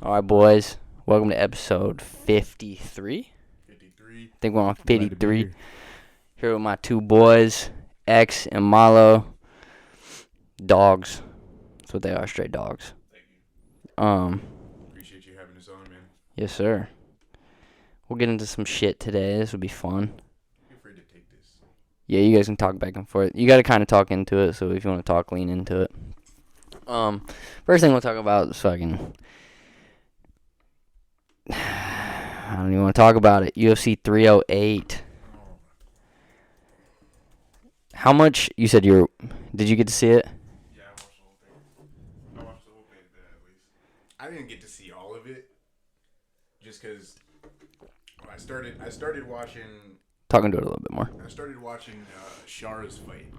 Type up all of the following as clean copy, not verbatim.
All right, boys. Welcome to episode 53. 53. I think we're on Glad to be 53. here. Here with my two boys, X and Malo. Dogs. That's what they are, straight dogs. Thank you. Appreciate you having us on, man. Yes, sir. We'll get into some shit today. This will be fun. Feel free to take this. Yeah, you guys can talk back and forth. You got to kind of talk into it, so if you want to talk, lean into it. First thing we'll talk about is fucking... I don't even want to talk about it. UFC 308. How much... You said you were... Did you get to see it? Yeah, I watched the whole thing. I watched the whole thing, at least. I didn't get to see all of it, just because I started watching... Talking to it a little bit more. I started watching Shara's fight,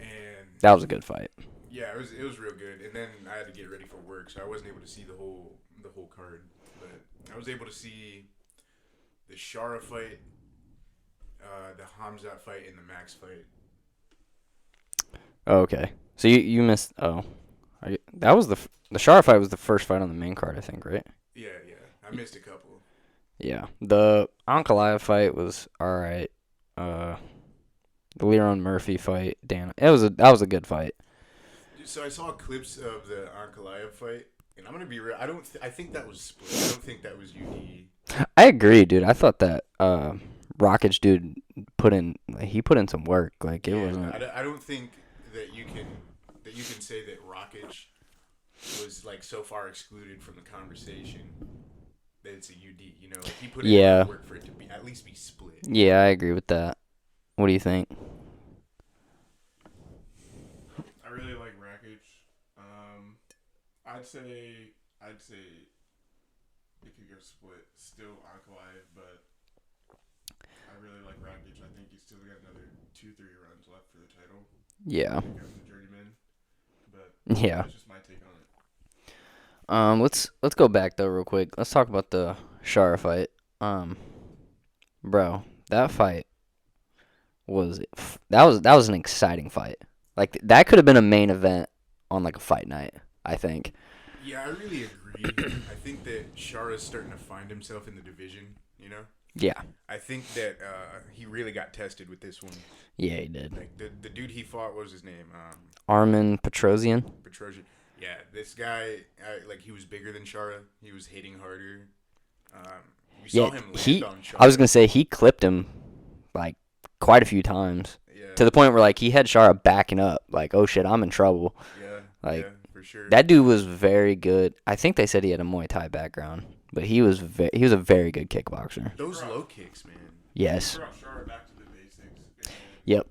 and That was a good fight. yeah, it was real good. And then I had to get ready for work, so I wasn't able to see the whole card. But I was able to see the Shara fight, the Hamzat fight, and the Max fight. Oh, okay. So you missed... Oh. That was the Shara fight was the first fight on the main card, I think, right? Yeah. I missed a couple. Yeah. The Ankalaev fight was alright. The Leron Murphy fight, damn. That was a good fight. So I saw clips of the Ankalaev fight, and I'm gonna be real. I think that was split. I don't think that was UD. I agree, dude. I thought that Rockets dude put in some work. Like it wasn't. I don't think that you can say that Rakic was like so far excluded from the conversation that it's a UD. You know, like, he put in enough work for it to be at least be split. Yeah, I agree with that. What do you think? I really like Rakic. I'd say it could go split. Still Ankalaev, but I really like Rakic. I think he's still got another 2-3 runs left for the title. Yeah. Because the journeyman. But Yeah. that's just my take on it. Let's go back though real quick. Let's talk about the Shara fight. Bro, that fight was an exciting fight. Like that could have been a main event on like a fight night, I think. Yeah, I really agree. I think that Shara's starting to find himself in the division. You know. Yeah. I think that he really got tested with this one. Yeah, he did. Like the dude he fought, what was his name? Armin Petrosian. Yeah, this guy, he was bigger than Shara. He was hitting harder. We saw him land on Shara. I was gonna say he clipped him like quite a few times. Yeah. To the point where like he had Shara backing up, like, oh shit, I'm in trouble. Yeah. Like, yeah, for sure. That dude was very good. I think they said he had a Muay Thai background, but he was a very good kickboxer. Those low kicks, man. Yes. He brought Shara back to the basics. Yep.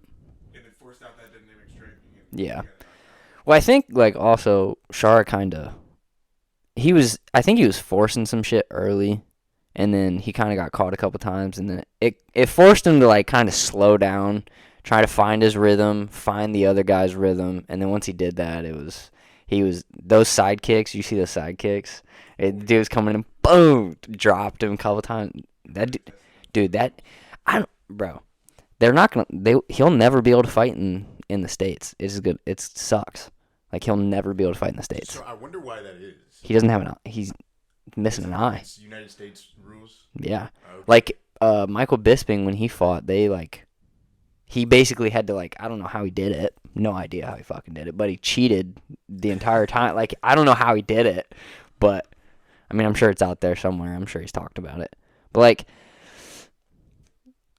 And then forced out that dynamic striking. Yeah. Well, I think like also Shara I think he was forcing some shit early, and then he kind of got caught a couple times, and then it forced him to like kind of slow down, try to find his rhythm, find the other guy's rhythm, and then once he did that, he was those side kicks. You see those side kicks? The dude was coming in, boom, dropped him a couple times. He'll never be able to fight in the States. It's good. It sucks. Like he'll never be able to fight in the States. So I wonder why that is. He doesn't have he's missing an eye. It's United States rules. Yeah. Okay. Like Michael Bisping, when he fought, he basically had to I don't know how he did it. No idea how he fucking did it, but he cheated the entire time. Like I don't know how he did it, but I mean I'm sure it's out there somewhere. I'm sure he's talked about it. But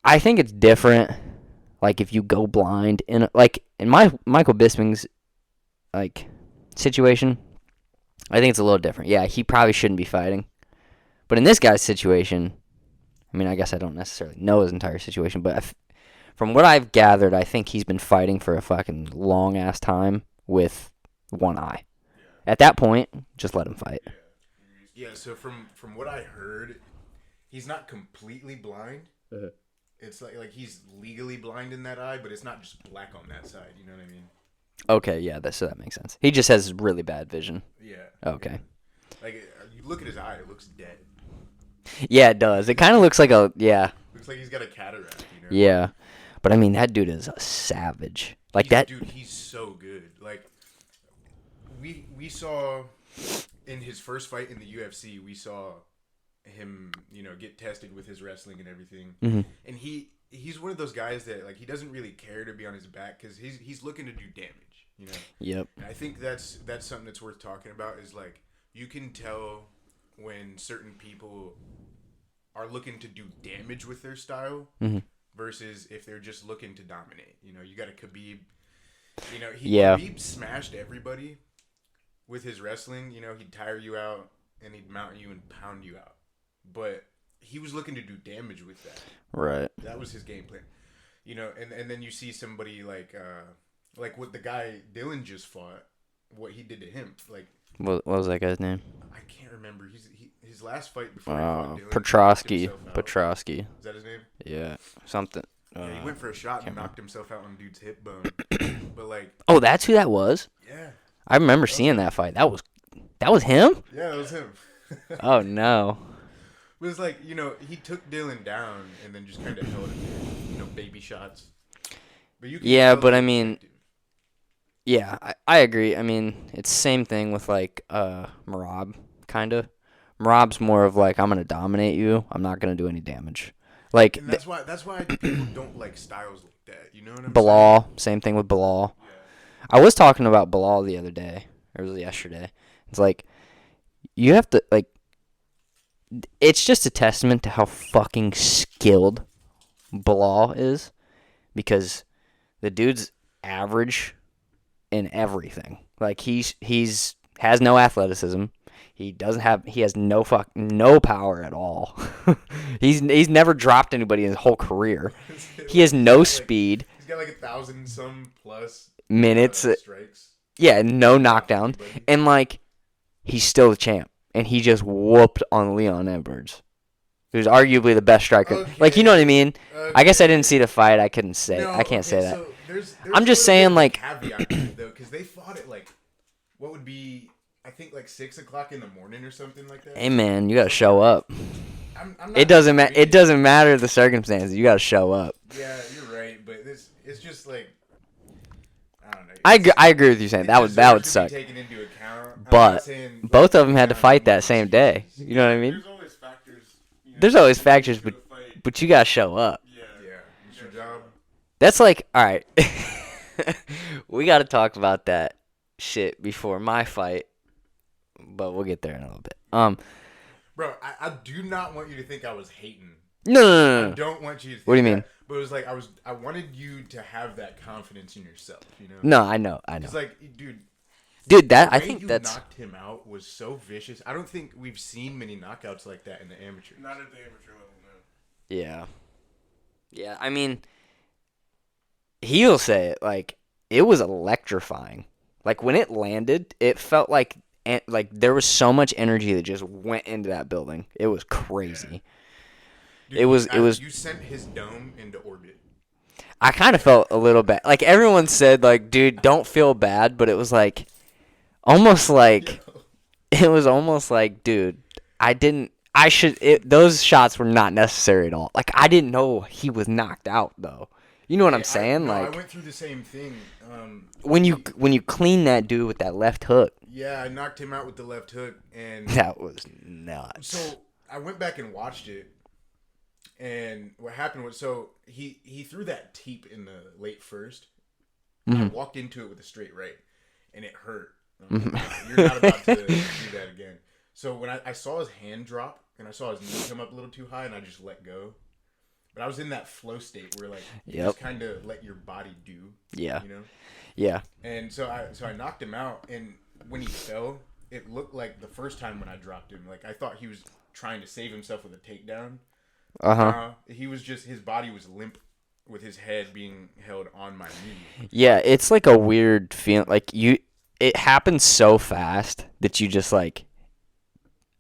I think it's different. Like if you go blind in my Michael Bisping's situation, I think it's a little different. Yeah, he probably shouldn't be fighting. But in this guy's situation, I mean, I guess I don't necessarily know his entire situation, but from what I've gathered, I think he's been fighting for a fucking long-ass time with one eye. Yeah. At that point, just let him fight. Yeah, so from what I heard, he's not completely blind. Uh-huh. It's like he's legally blind in that eye, but it's not just black on that side. You know what I mean? Okay, yeah, so that makes sense. He just has really bad vision. Yeah. Okay. Yeah. Like you look at his eye, it looks dead. Yeah, it does. It kind of looks like Looks like he's got a cataract. You know? Yeah. But I mean, that dude is a savage. Like that. Dude, he's so good. Like we saw in his first fight in the UFC, we saw him, get tested with his wrestling and everything. Mm-hmm. And he's one of those guys that like he doesn't really care to be on his back because he's looking to do damage. Yep. And I think that's something that's worth talking about is like you can tell when certain people are looking to do damage with their style versus if they're just looking to dominate. You got a Khabib. Khabib smashed everybody with his wrestling. He'd tire you out and he'd mount you and pound you out. But he was looking to do damage with that. Right. That was his game plan. And then you see somebody like what the guy Dylan just fought, what he did to him. Like, what was that guy's name? I can't remember. His last fight before he fought Dylan. Petrosky. Is that his name? Yeah. Something. Yeah, he went for a shot and knocked himself out on dude's hip bone. But like, oh, that's who that was? Yeah. I remember seeing that fight. That was him? Yeah, that was him. Oh no. It was like, he took Dylan down and then just kind of held him, baby shots. But you can but I mean, yeah, I agree. I mean, it's the same thing with like Merab, kind of. Merab's more of like, I'm gonna dominate you. I'm not gonna do any damage. Like, and that's why people don't like styles like that. You know what I'm Bilal, saying? same thing with Bilal. Yeah. I was talking about Bilal the other day. Or was it yesterday? It's like, you have to, like, it's just a testament to how fucking skilled Bilal is. Because the dude's average in everything. Like, he's has no athleticism. He has no power at all. He's never dropped anybody in his whole career. He has no speed. He's got like 1,000 some plus minutes. Strikes. Yeah, no knockdowns. And like, he's still the champ. And he just whooped on Leon Edwards, who's arguably the best striker. Okay. Like, you know what I mean? Okay. I guess I didn't see the fight. I couldn't say. No, I can't say that. So there's I'm just saying, like, caveat though, because they fought at like what would be, I think, like 6 o'clock in the morning or something like that. Hey man, you gotta show up. I'm not It doesn't matter. It doesn't matter the circumstances. You gotta show up. Yeah, you're right, but it's just like, I don't know. I agree with you saying that would suck. Taken into account. But both of them had to fight that same day. You know what I mean? There's always factors. There's always factors, but you gotta show up. Yeah. It's your job. That's like, all right. We gotta talk about that shit before my fight, but we'll get there in a little bit. Bro, I do not want you to think I was hating. No. I don't want you to think What do you mean? that, but it was like I wanted you to have that confidence in yourself, No, I know. It's like, dude, I the way think you that's knocked him out was so vicious. I don't think we've seen many knockouts like that in the amateur. Not at the amateur level, no. yeah. Yeah, I mean, he'll say it, like, it was electrifying. Like, when it landed, it felt like there was so much energy that just went into that building. It was crazy. Dude, It was. You sent his dome into orbit. I kind of felt a little bad. Like, everyone said, like, dude, don't feel bad, but it was like, almost like, it was almost like, dude, those shots were not necessary at all. Like, I didn't know he was knocked out, though. You know what I'm saying? I Like, went through the same thing. when you clean that dude with that left hook, Yeah, I knocked him out with the left hook, and that was nuts. so I went back and watched it, and what happened was, so he threw that teep in the late first. I walked into it with a straight right, and it hurt. I'm like, you're not about to do that again. So when I saw his hand drop, and I saw his knee come up a little too high, and I just let go. But I was in that flow state where, like, you just kind of let your body do. Yeah. Yeah. And so I knocked him out, and when he fell, it looked like the first time when I dropped him, like I thought he was trying to save himself with a takedown. He was just, his body was limp with his head being held on my knee. Yeah, it's like a weird feeling. Like, it happens so fast that you just, like,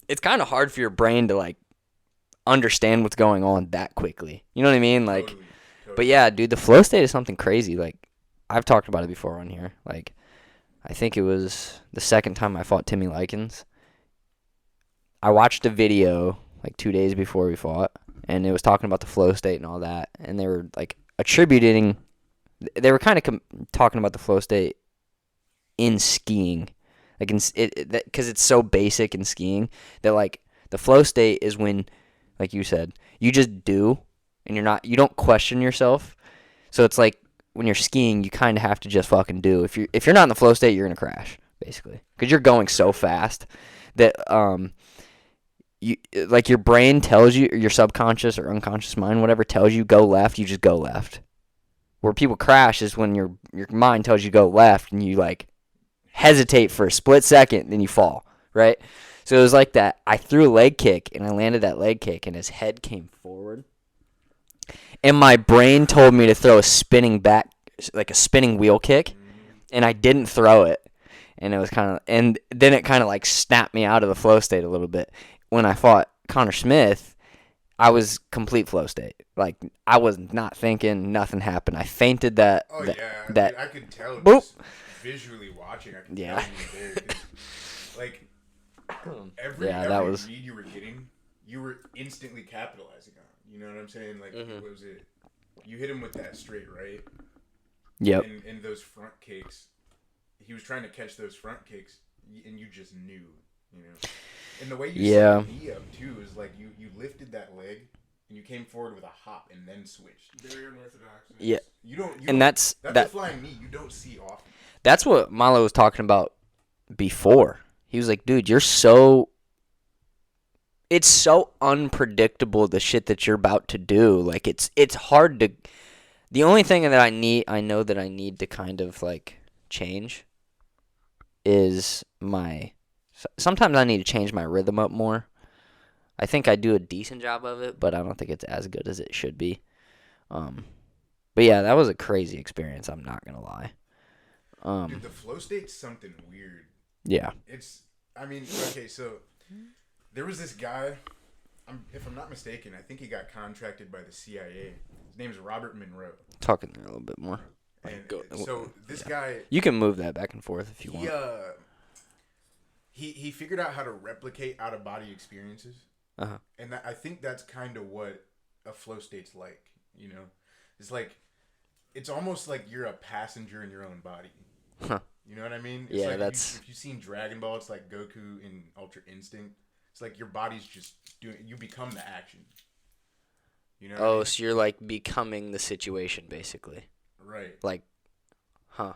it's kind of hard for your brain to, like, understand what's going on that quickly. You know what I mean? Like, Totally. But yeah, dude, the flow state is something crazy. Like, I've talked about it before on here. Like, I think it was the second time I fought Timmy Likens. I watched a video like 2 days before we fought, and it was talking about the flow state and all that, and they were like they were kind of talking about the flow state in skiing. Like because it's so basic in skiing that like the flow state is when, like you said, you just do, and you don't question yourself. So it's like when you're skiing, you kind of have to just fucking do. If you're not in the flow state, you're gonna crash basically because you're going so fast that you like your brain tells you, or your subconscious or unconscious mind, whatever tells you go left, you just go left. Where people crash is when your mind tells you go left and you like hesitate for a split second, then you fall, right? So it was like that. I threw a leg kick and I landed that leg kick and his head came forward. And my brain told me to throw a spinning wheel kick, and I didn't throw it. And it was and then it kind of like snapped me out of the flow state a little bit. When I fought Connor Smith, I was complete flow state. Like I was not thinking, nothing happened. I fainted that. Oh that, yeah, that I could tell. Boop. Just visually watching, I could Yeah. tell you were there. 'Cause, like every that was. read you were getting, you were instantly capitalizing on. You know what I'm saying? Like what was it? You hit him with that straight right. Yep. And those front kicks, he was trying to catch those front kicks, and you just knew, you know. And the way you set the knee up too is like you lifted that leg and you came forward with a hop and then switched. Very unorthodox. Yeah. You don't. And that's a flying knee you don't see often. That's what Malo was talking about before. He was like, dude, it's so unpredictable, the shit that you're about to do. Like it's hard to. The only thing that I know that I need to kind of like change is sometimes I need to change my rhythm up more. I think I do a decent job of it, but I don't think it's as good as it should be. But yeah, that was a crazy experience, I'm not gonna lie. Dude, the flow state's something weird. Yeah. Okay, so there was this guy, if I'm not mistaken, I think he got contracted by the CIA. His name's Robert Monroe. Talk in there a little bit more. And so this guy... You can move that back and forth if you want. He figured out how to replicate out-of-body experiences. Uh-huh. And I think that's kind of what a flow state's like, you know? It's like... It's almost like you're a passenger in your own body. Huh. You know what I mean? It's yeah, like that's... If you've seen Dragon Ball, it's like Goku in Ultra Instinct. It's like your body's just doing... You become the action. You know what I mean? So you're like becoming the situation, basically. Right. Like, huh.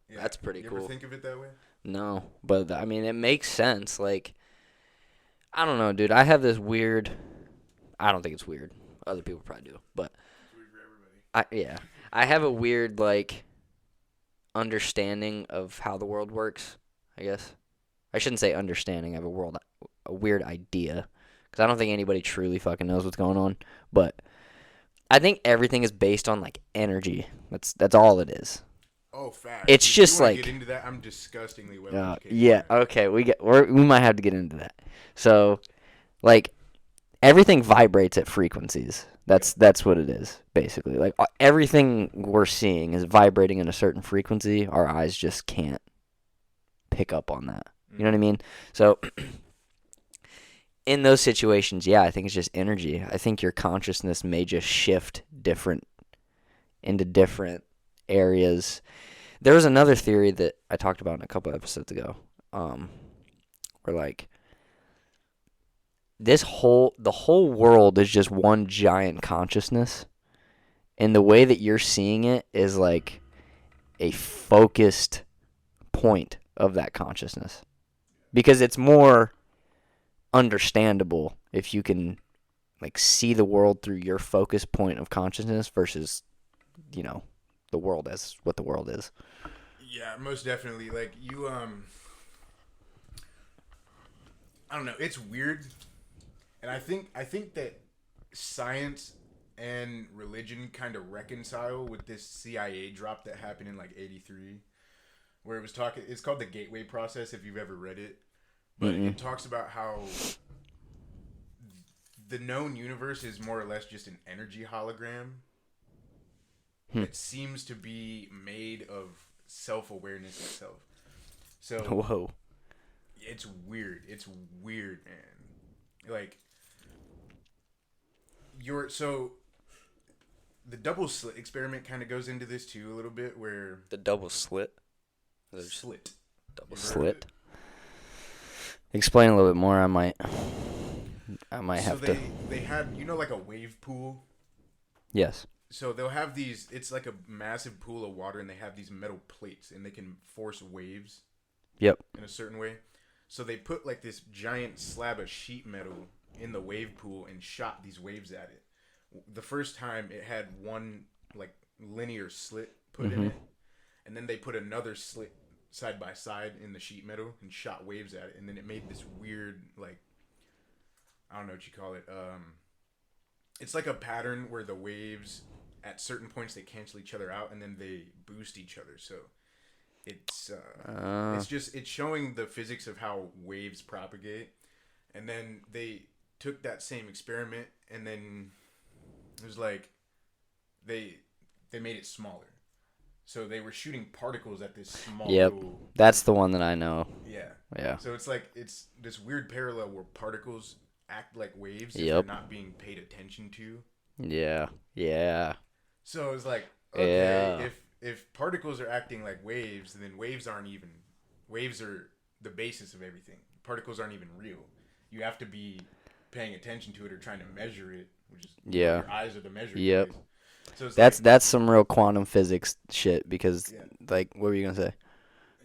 Yeah. That's pretty cool. You ever think of it that way? No, but I mean, it makes sense. Like, I don't know, dude. I have this weird... I don't think it's weird. Other people probably do, but... It's weird for everybody. I have a weird, like, understanding of how the world works, I guess. I shouldn't say understanding. I have a weird idea, because I don't think anybody truly fucking knows what's going on. But I think everything is based on, like, energy. That's all it is. Oh, fact. It's if just you like... get into that, I'm disgustingly well educated. Yeah, okay. We might have to get into that. So, like, everything vibrates at frequencies. That's what it is, basically. Like, everything we're seeing is vibrating in a certain frequency. Our eyes just can't pick up on that. You know what I mean? So, in those situations, yeah, I think it's just energy. I think your consciousness may just shift into different areas. There was another theory that I talked about in a couple episodes ago, where, like, the whole world is just one giant consciousness, and the way that you're seeing it is like a focused point of that consciousness, because it's more understandable if you can, like, see the world through your focus point of consciousness versus, you know, the world as what the world is. Yeah, most definitely. Like, you, I don't know. It's weird. And I think that science and religion kind of reconcile with this CIA drop that happened in, like, 83, where it was talking... It's called the Gateway Process, if you've ever read it. But it talks about how the known universe is more or less just an energy hologram. It seems to be made of self-awareness itself. So... Whoa. It's weird. It's weird, man. Like... So the double slit experiment kind of goes into this too a little bit, where The double slit? slit. Double You heard of slit? it? Explain a little bit more. I might So have to. they had, like a wave pool. Yes. So they'll have these. It's like a massive pool of water, and they have these metal plates, and they can force waves. Yep. In a certain way. So they put like this giant slab of sheet metal in the wave pool and shot these waves at it. The first time it had one like linear slit put in it, and then they put another slit side by side in the sheet metal and shot waves at it, and then it made this weird like, I don't know what you call it. It's like a pattern where the waves at certain points they cancel each other out and then they boost each other. So it's showing the physics of how waves propagate. And then they took that same experiment and then it was like they made it smaller. So they were shooting particles at this small little... That's the one that I know. Yeah. So it's like it's this weird parallel where particles act like waves if they're not being paid attention to. Yeah. So it's like, okay, if particles are acting like waves, then waves are the basis of everything. Particles aren't even real. You have to be paying attention to it or trying to measure it, which is your eyes are the measuring device. So it's that's some real quantum physics shit because like what were you gonna say?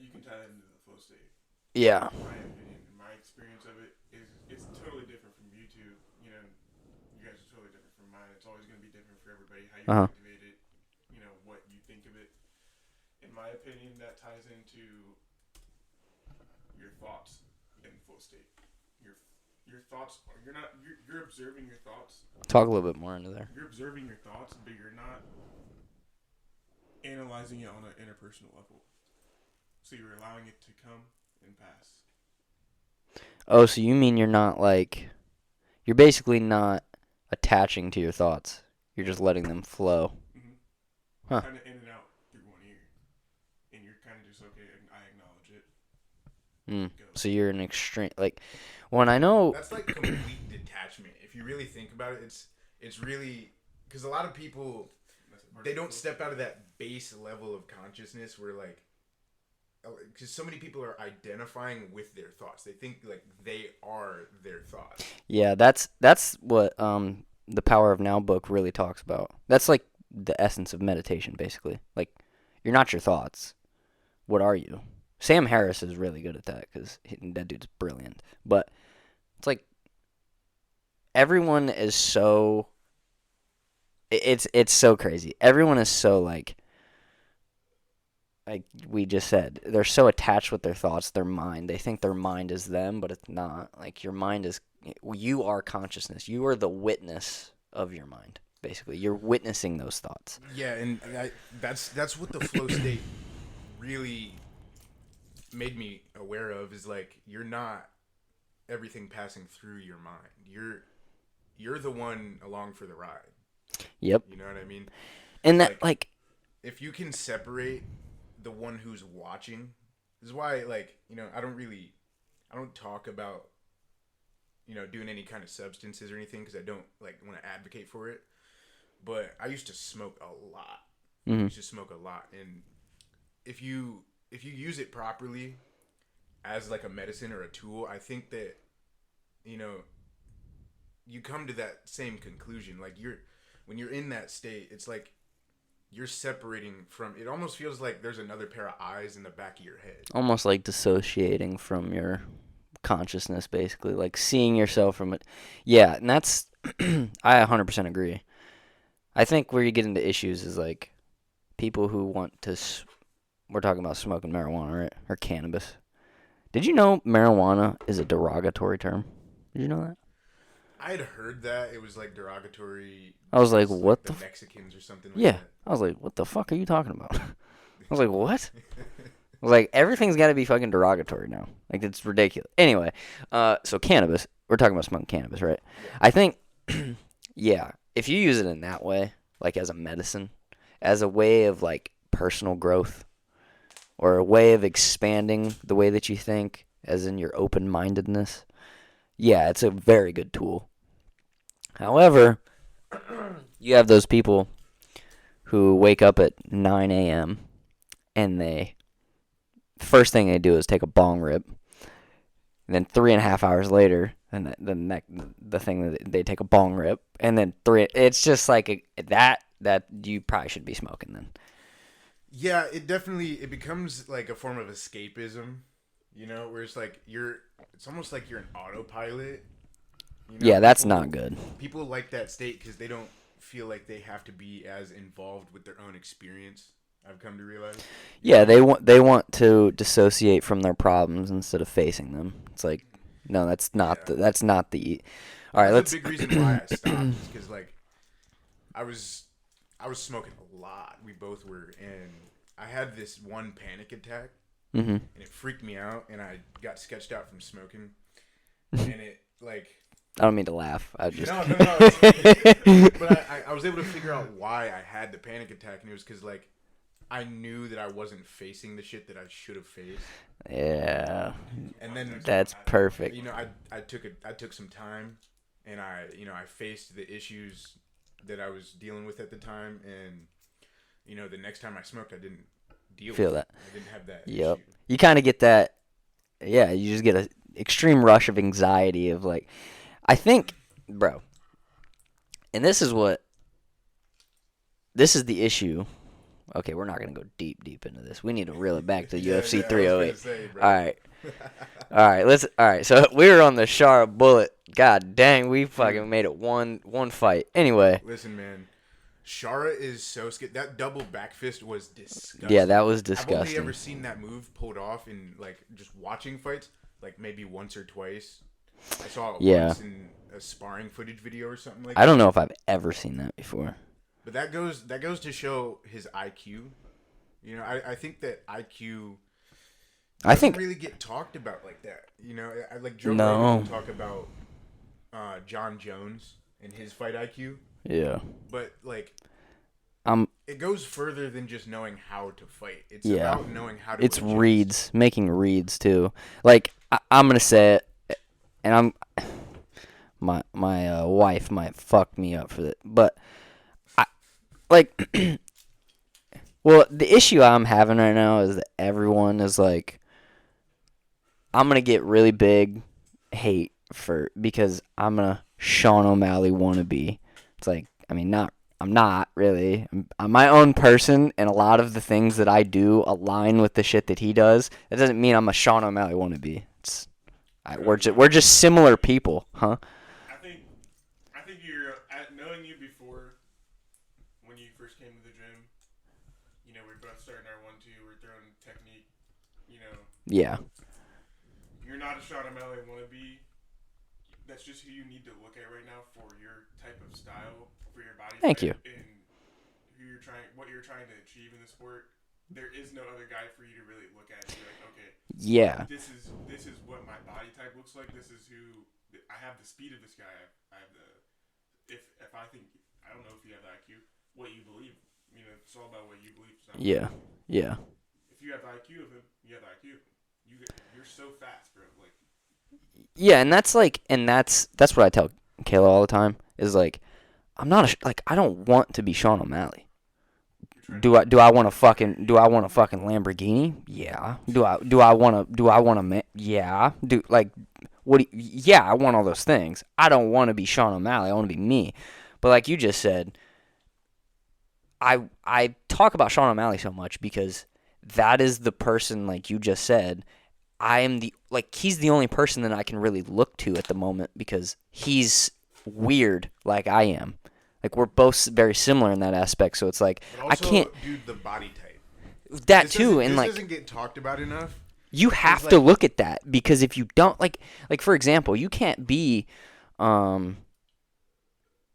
You can tie that into the flow state. Yeah. In my opinion, my experience of it is it's totally different from you two. You guys are totally different from mine. It's always going to be different for everybody how you activate it. What you think of it. In my opinion, that ties into your thoughts in flow state. Your thoughts you're observing your thoughts. Talk a little bit more into there. You're observing your thoughts, but you're not analyzing it on an interpersonal level. So you're allowing it to come and pass. Oh, so you mean you're basically not attaching to your thoughts. You're just letting them flow. Mm-hmm. Huh. Kind of in and out through one ear. And you're kind of just, okay, I acknowledge it. So you're an extreme, when I know... That's like complete detachment. If you really think about it, it's really... Because a lot of people, they don't step out of that base level of consciousness where because so many people are identifying with their thoughts. They think they are their thoughts. Yeah, that's what the Power of Now book really talks about. That's like the essence of meditation, basically. Like, you're not your thoughts. What are you? Sam Harris is really good at that because that dude's brilliant. But it's like everyone is so... It's so crazy. Everyone is so like we just said, they're so attached with their thoughts, their mind. They think their mind is them, but it's not. Like, your mind is... You are consciousness. You are the witness of your mind, basically. You're witnessing those thoughts. Yeah, and that's what the flow state really made me aware of, is you're not everything passing through your mind. You're the one along for the ride. Yep. You know what I mean? And that, if you can separate the one who's watching, this is why, I don't talk about, doing any kind of substances or anything, because I don't, want to advocate for it. But I used to smoke a lot. Mm-hmm. I used to smoke a lot. And if you use it properly as, a medicine or a tool, I think that, you come to that same conclusion. When you're in that state, it's you're separating from... It almost feels like there's another pair of eyes in the back of your head. Almost like dissociating from your consciousness, basically. Like, seeing yourself from it. Yeah, and that's... I 100% agree. I think where you get into issues is, people who want to... We're talking about smoking marijuana, right? Or cannabis. Did you know marijuana is a derogatory term? Did you know that? I had heard that it was derogatory. I was like, what the Mexicans or something like that? Yeah. I was like, what the fuck are you talking about? I was like, what? I was like, everything's got to be fucking derogatory now. It's ridiculous. Anyway, so cannabis. We're talking about smoking cannabis, right? Yeah. I think, yeah, if you use it in that way, as a medicine, as a way of, personal growth, or a way of expanding the way that you think, as in your open-mindedness, yeah, it's a very good tool. However, you have those people who wake up at 9 a.m. and first thing they do is take a bong rip, And then 3.5 hours later, and the thing that they take a bong rip, and then it's just like that you probably should be smoking then. Yeah, it becomes like a form of escapism, you know, where it's like it's almost like you're an autopilot. You know, Yeah, that's not good. People like that state because they don't feel like they have to be as involved with their own experience. I've come to realize. Yeah, they want to dissociate from their problems instead of facing them. It's like, no, that's not the. All right, that's a big reason why I stopped is because like I was smoking a lot. We both were, and I had this one panic attack, and it freaked me out, and I got sketched out from smoking, and it like. I don't mean to laugh. I just no. But I was able to figure out why I had the panic attack, and it was because like I knew that I wasn't facing the shit that I should have faced. Yeah. And then that's perfect. You know, I took some time, and I faced the issues that I was dealing with at the time, and you know, the next time I smoked, I didn't feel that. I didn't have that. Yep. Issue. You kind of get that. Yeah, you just get an extreme rush of anxiety of like. I think, bro, and this is the issue. Okay, we're not going to go deep into this. We need to reel it back to UFC 308. All right. So we were on the sharp bullet. God dang, we fucking made it one fight. Anyway. Listen, man. Shara is so scared. That double back fist was disgusting. Yeah, that was disgusting. I've only ever seen that move pulled off in like just watching fights, like maybe once or twice. I saw it once in a sparring footage video or something like that. I don't know if I've ever seen that before. But that goes to show his IQ. You know, I think that IQ doesn't really get talked about like that. You know, like Joe Rogan will talk about John Jones and his fight IQ. Yeah. But like it goes further than just knowing how to fight. It's about knowing how to It's adjust. Reads, making reads too. Like I'm going to say it. And my wife might fuck me up for that, but well, the issue I'm having right now is that everyone is like, I'm gonna get really big hate because I'm a Sean O'Malley wannabe. It's like, I mean, I'm not really. I'm my own person, and a lot of the things that I do align with the shit that he does. That doesn't mean I'm a Sean O'Malley wannabe. We're just similar people, huh? I think you're knowing you before when you first came to the gym. You know, we're both starting our 1-2. We're throwing technique. You know. Yeah. You're not a Sean O'Malley wannabe. That's just who you need to look at right now for your type of style, for your body. Thank you. And what you're trying to achieve in the sport. There is no other guy for you to really look at and be like, okay, yeah, this is what my body type looks like. This is who I have the speed of this guy. I have the if I think I don't know if you have the IQ, what you believe. You know, it's all about what you believe. Yeah. If you have the IQ of him, you have the IQ. You're so fast, bro. Like. Yeah, and that's what I tell Kayla all the time is like, I'm not I don't want to be Sean O'Malley. Do I want a fucking Lamborghini? Yeah. Do I want a yeah. Yeah, I want all those things. I don't want to be Sean O'Malley. I want to be me. But like you just said, I talk about Sean O'Malley so much because that is the person, like you just said. He's the only person that I can really look to at the moment because he's weird like I am. Like, we're both very similar in that aspect, so it's like, also, I can't... Dude, the body type. That too, and this doesn't get talked about enough. You have to look at that, because if you don't, like for example, you can't be, I'm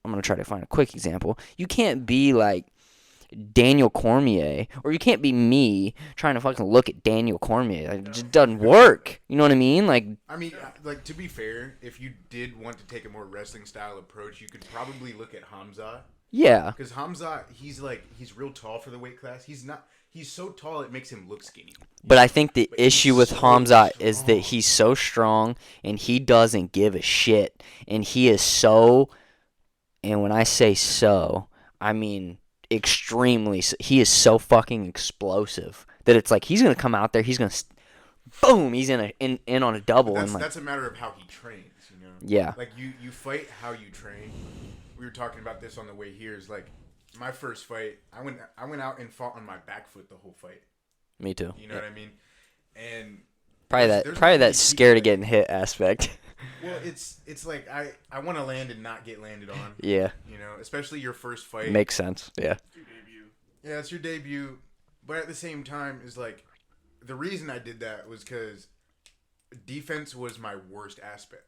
going to try to find a quick example. You can't be, like, Daniel Cormier, or you can't be me trying to fucking look at Daniel Cormier. Like, it just doesn't work. You know what I mean? Like, to be fair, if you did want to take a more wrestling style approach, you could probably look at Hamza. Yeah. Because Hamza, he's real tall for the weight class. He's so tall it makes him look skinny. But I think the issue with Hamza is that he's so strong and he doesn't give a shit. And he is so, and when I say so, I mean he is so fucking explosive that it's like he's going to come out there, he's going to boom, he's in on a double. But And like, that's a matter of how he trains, you know. yeah, Like you fight how you train. We were talking about this on the way here. Is like my first fight. I went out and fought on my back foot the whole fight. me too. You know what I mean? And Probably there's that many scared of people getting hit aspect. well, it's like I want to land and not get landed on. Yeah, You know, especially your first fight. makes sense. Yeah, It's your debut. Yeah, it's your debut, but at the same time, is like the reason I did that was because defense was my worst aspect.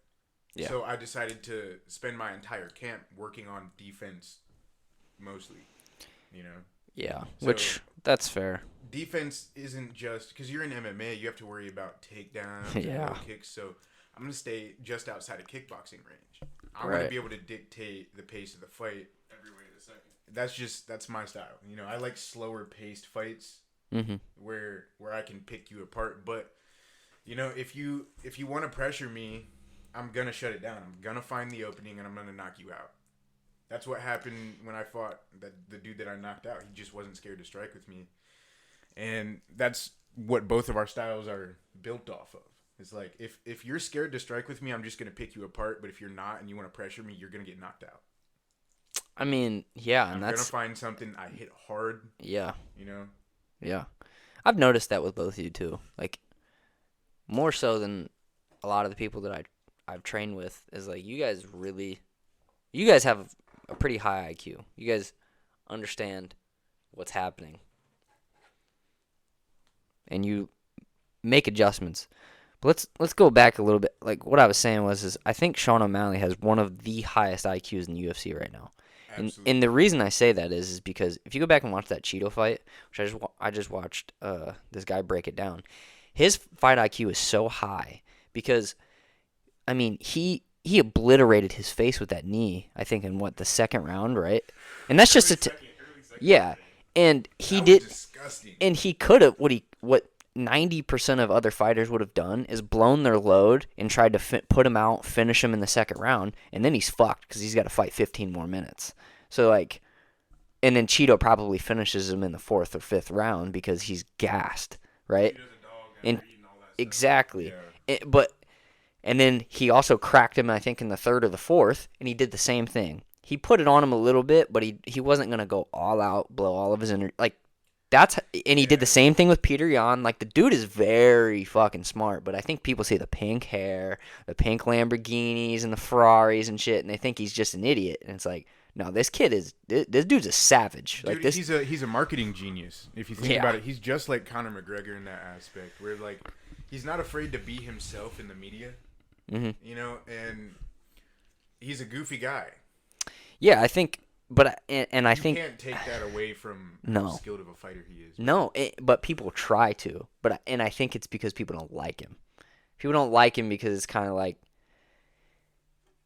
Yeah. So I decided to spend my entire camp working on defense, mostly. You know, yeah, So- which that's fair. defense isn't just because you're in MMA. You have to worry about takedowns, Yeah. and low kicks. So I'm gonna stay just outside of kickboxing range. I want to Right. be able to dictate the pace of the fight. Every way to the second. That's my style. You know, I like slower paced fights Mm-hmm. where I can pick you apart. But you know, if you want to pressure me, I'm gonna shut it down. I'm gonna find the opening and I'm gonna knock you out. That's what happened when I fought the dude that I knocked out. He just wasn't scared to strike with me, and that's what both of our styles are built off of. It's like if you're scared to strike with me, I'm just gonna pick you apart. But if you're not and you want to pressure me, you're gonna get knocked out. I mean, yeah, and I'm that's gonna find something I hit hard. yeah, You know. yeah. I've noticed that with both of you too. Like more so than a lot of the people that I've trained with is like you guys have a pretty high IQ. You guys understand what's happening. And you make adjustments. But let's go back a little bit. Like what I was saying is I think Sean O'Malley has one of the highest IQs in the UFC right now. And the reason I say that is because if you go back and watch that Cheeto fight, which I just watched this guy break it down, his fight IQ is so high because, I mean, he obliterated his face with that knee, I think, in the second round, right? And that's just Early second, yeah. And he That was did, disgusting. and he could have what 90% of other fighters would have done is blown their load and tried to put him out, finish him in the second round, and then he's fucked because he's got to fight 15 more minutes. So like, and then Cheeto probably finishes him in the fourth or fifth round because he's gassed, right? He does a dog And after eating all that stuff. exactly. Yeah. And then he also cracked him, I think, in the third or the fourth, and he did the same thing. He put it on him a little bit, but he wasn't gonna go all out, blow all of his energy. Like and he did the same thing with Peter Yan. Like the dude is very fucking smart, but I think people see the pink hair, the pink Lamborghinis, and the Ferraris and shit, and they think he's just an idiot. And it's like, no, this dude's a savage. Dude, Like this, he's a marketing genius. If you think Yeah. about it, he's just like Conor McGregor in that aspect, where like he's not afraid to be himself in the media, Mhm. you know, and he's a goofy guy. yeah, I think, but and I You think can't take that away from No. how skilled of a fighter he is. no, but people try to. And I think it's because people don't like him. People don't like him because it's kind of like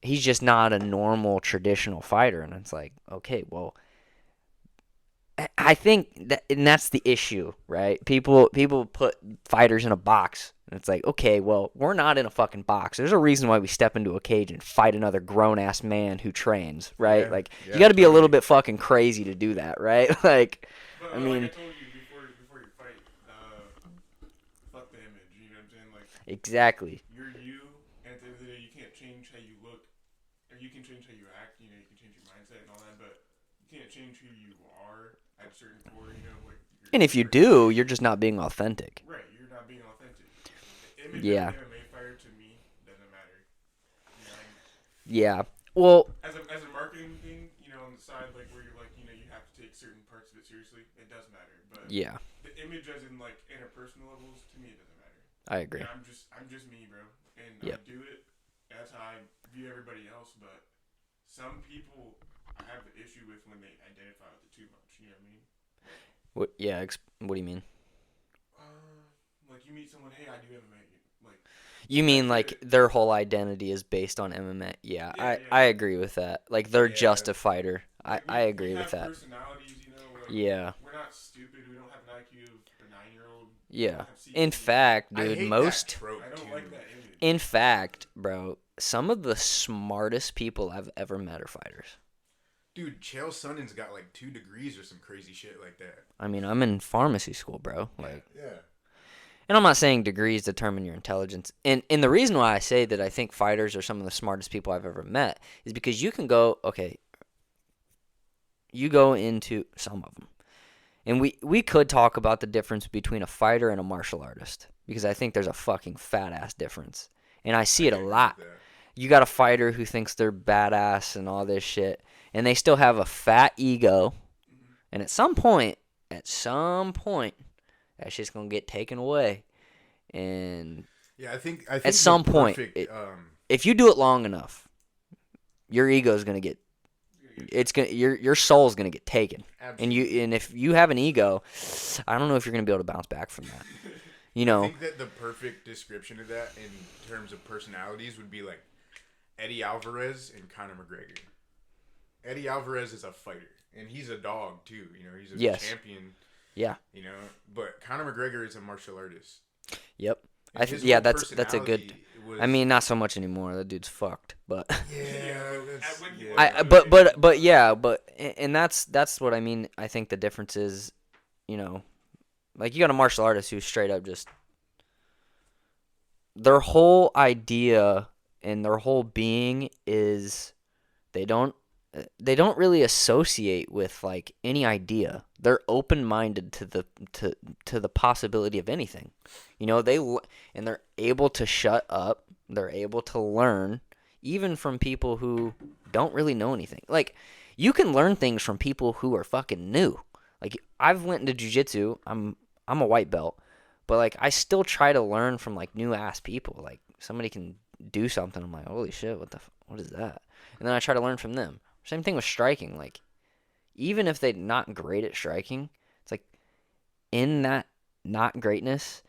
he's just not a normal traditional fighter, and it's like, okay, well, I think that's the issue, right? People put fighters in a box, and it's like, okay, well, we're not in a fucking box. There's a reason why we step into a cage and fight another grown ass man who trains, right? Yeah, Like yeah, you got to be a little totally. bit fucking crazy to do that, right? Like, But I like mean, I told you before you fight, fuck the image. You know what I'm saying? Like exactly. you're you, and at the end of the day, you can't change how you look, or you can change how you act. You know, you can change your mindset and all that, but you can't change who you are at a certain core. You know, like. And if you do, you're just not being authentic. Right, you're not being authentic. The image Yeah. of an MMA fighter to me doesn't matter. You know, Yeah. Well, as a marketing thing, you know, on the side, like where you're like, you know, you have to take certain parts of it seriously. It does matter, but yeah, the image, as in like interpersonal levels, to me, it doesn't matter. I agree. You know, I'm just me, bro, and Yep. I do it. That's how I view everybody else. But some people I have an issue with when they identify with it too much. You know what I mean? Yeah. What do you mean? Like you meet someone, hey, I do MMA. Like You mean That's like their whole identity is based on MMA? Yeah, Yeah, I yeah. agree with that. Like they're Yeah. just a fighter. we I agree with have that. Personalities, you know. Like, Yeah. We're not stupid. We don't have an IQ of a 9-year-old. Yeah. In fact, I dude, hate most that trope I don't too. like that image. in fact, bro, some of the smartest people I've ever met are fighters. Dude, Chael Sonnen's got like 2 degrees or some crazy shit like that. I mean, I'm in pharmacy school, bro. Like, Yeah. And I'm not saying degrees determine your intelligence. And the reason why I say that I think fighters are some of the smartest people I've ever met is because you can go, okay, you go into some of them. And we could talk about the difference between a fighter and a martial artist, because I think there's a fucking fat-ass difference. And I see it a lot. You got a fighter who thinks they're badass and all this shit, and they still have a fat ego. And at some point, that shit's going to get taken away. And yeah, I think at some point, if you do it long enough, your ego is going to get, your soul's going to get taken. Absolutely. And if you have an ego, I don't know if you're going to be able to bounce back from that. You know, I think that the perfect description of that in terms of personalities would be like Eddie Alvarez and Conor McGregor. Eddie Alvarez is a fighter, and he's a dog too. You know, he's a champion. Yeah. You know, but Conor McGregor is a martial artist. Yep. That's a good. I mean, not so much anymore. That dude's fucked. But and that's what I mean. I think the difference is, you know, like you got a martial artist who's straight up just their whole idea and their whole being is they don't really associate with like any idea. They're open-minded to the possibility of anything. You know, they're able to shut up. They're able to learn even from people who don't really know anything. Like you can learn things from people who are fucking new. Like I've went into jiu-jitsu. I'm a white belt, but like I still try to learn from like new ass people. Like somebody can do something, I'm like, holy shit, what is that? And then I try to learn from them. Same thing with striking. Like, even if they're not great at striking, it's like, in that not greatness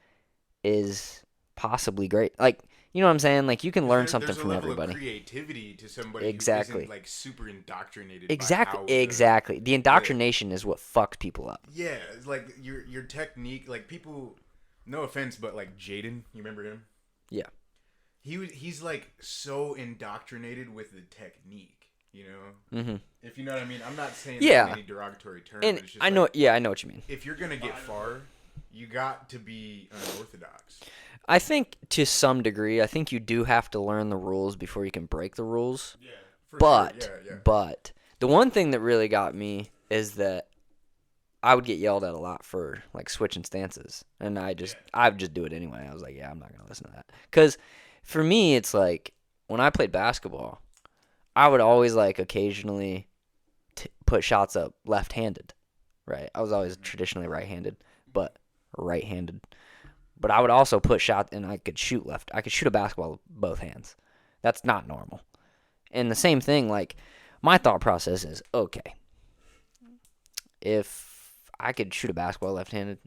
is possibly great. Like, you know what I'm saying? Like, you can learn something from everybody. There's a level of creativity to somebody who isn't, like, super indoctrinated. Exactly. The indoctrination is what fucks people up. Yeah, it's like, your technique, like, people, no offense, but, like, Jaden, you remember him? Yeah. He's like so indoctrinated with the technique, you know. Mm-hmm. If you know what I mean. I'm not saying that in any derogatory term. And but it's just I know what you mean. If you're gonna get far, you got to be unorthodox. I think to some degree, I think you do have to learn the rules before you can break the rules. Yeah. But the one thing that really got me is that I would get yelled at a lot for like switching stances, and I would just do it anyway. I was like, yeah, I'm not gonna listen to that, because for me, it's like when I played basketball, I would always like occasionally put shots up left-handed, right? I was always traditionally right-handed, but I would also put shots, and I could shoot left. I could shoot a basketball with both hands. That's not normal. And the same thing, like my thought process is, okay, if I could shoot a basketball left-handed,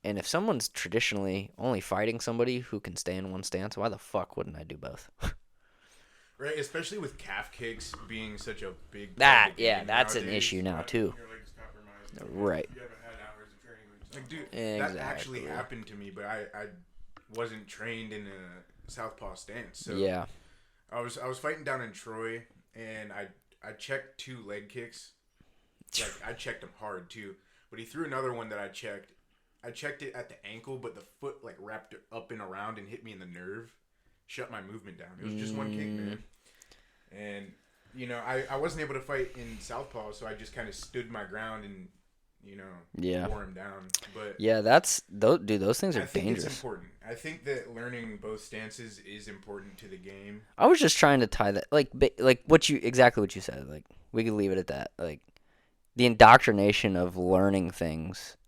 and if someone's traditionally only fighting somebody who can stay in one stance, why the fuck wouldn't I do both? Right, especially with calf kicks being such a big that's nowadays. an issue now too. Your legs compromised. Right. You haven't had hours of training. Like, dude, exactly. that actually happened to me, but I wasn't trained in a southpaw stance. So yeah. I was fighting down in Troy, and I checked 2 leg kicks. Like I checked them hard too, but he threw another one that I checked. I checked it at the ankle, but the foot like wrapped it up and around and hit me in the nerve, shut my movement down. It was just one kick, man. And you know, I wasn't able to fight in southpaw, so I just kind of stood my ground and wore him down. But yeah, those things are I think dangerous. It's important. I think that learning both stances is important to the game. I was just trying to tie that, like exactly what you said. Like we could leave it at that. Like the indoctrination of learning things.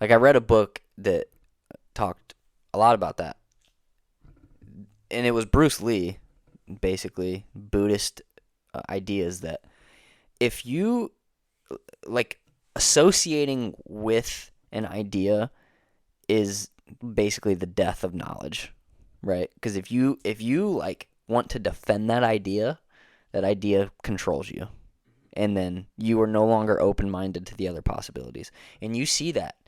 Like I read a book that talked a lot about that, and it was Bruce Lee, basically Buddhist ideas that if you like associating with an idea is basically the death of knowledge, right? Because if you like want to defend that idea controls you, and then you are no longer open-minded to the other possibilities, and you see that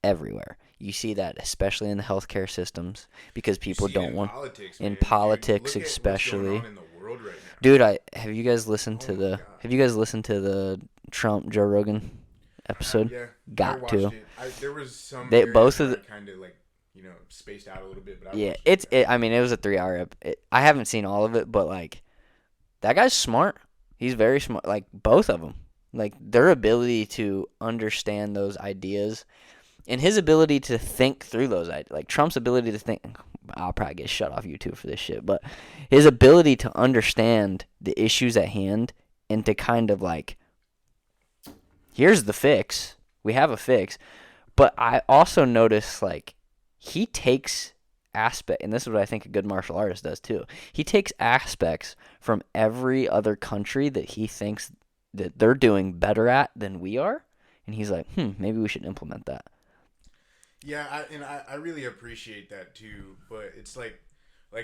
everywhere. You see that especially in the healthcare systems, because people don't want in politics especially. In the world right now. Dude, have you guys listened to the Trump Joe Rogan episode. Yeah, Got I watched to. it. There was some They areas both of where the I kind of like spaced out a little bit, but I yeah. watched I mean, it was a 3 hour. I haven't seen all of it, but like that guy's smart. He's very smart. Like both of them. Like their ability to understand those ideas, and his ability to think through those ideas. Like Trump's ability to think. I'll probably get shut off YouTube for this shit, but his ability to understand the issues at hand and to kind of like, here's the fix. We have a fix. But I also notice like he takes aspect, and this is what I think a good martial artist does too. He takes aspects from every other country that he thinks that they're doing better at than we are, and he's like, maybe we should implement that. Yeah, I really appreciate that too. But it's like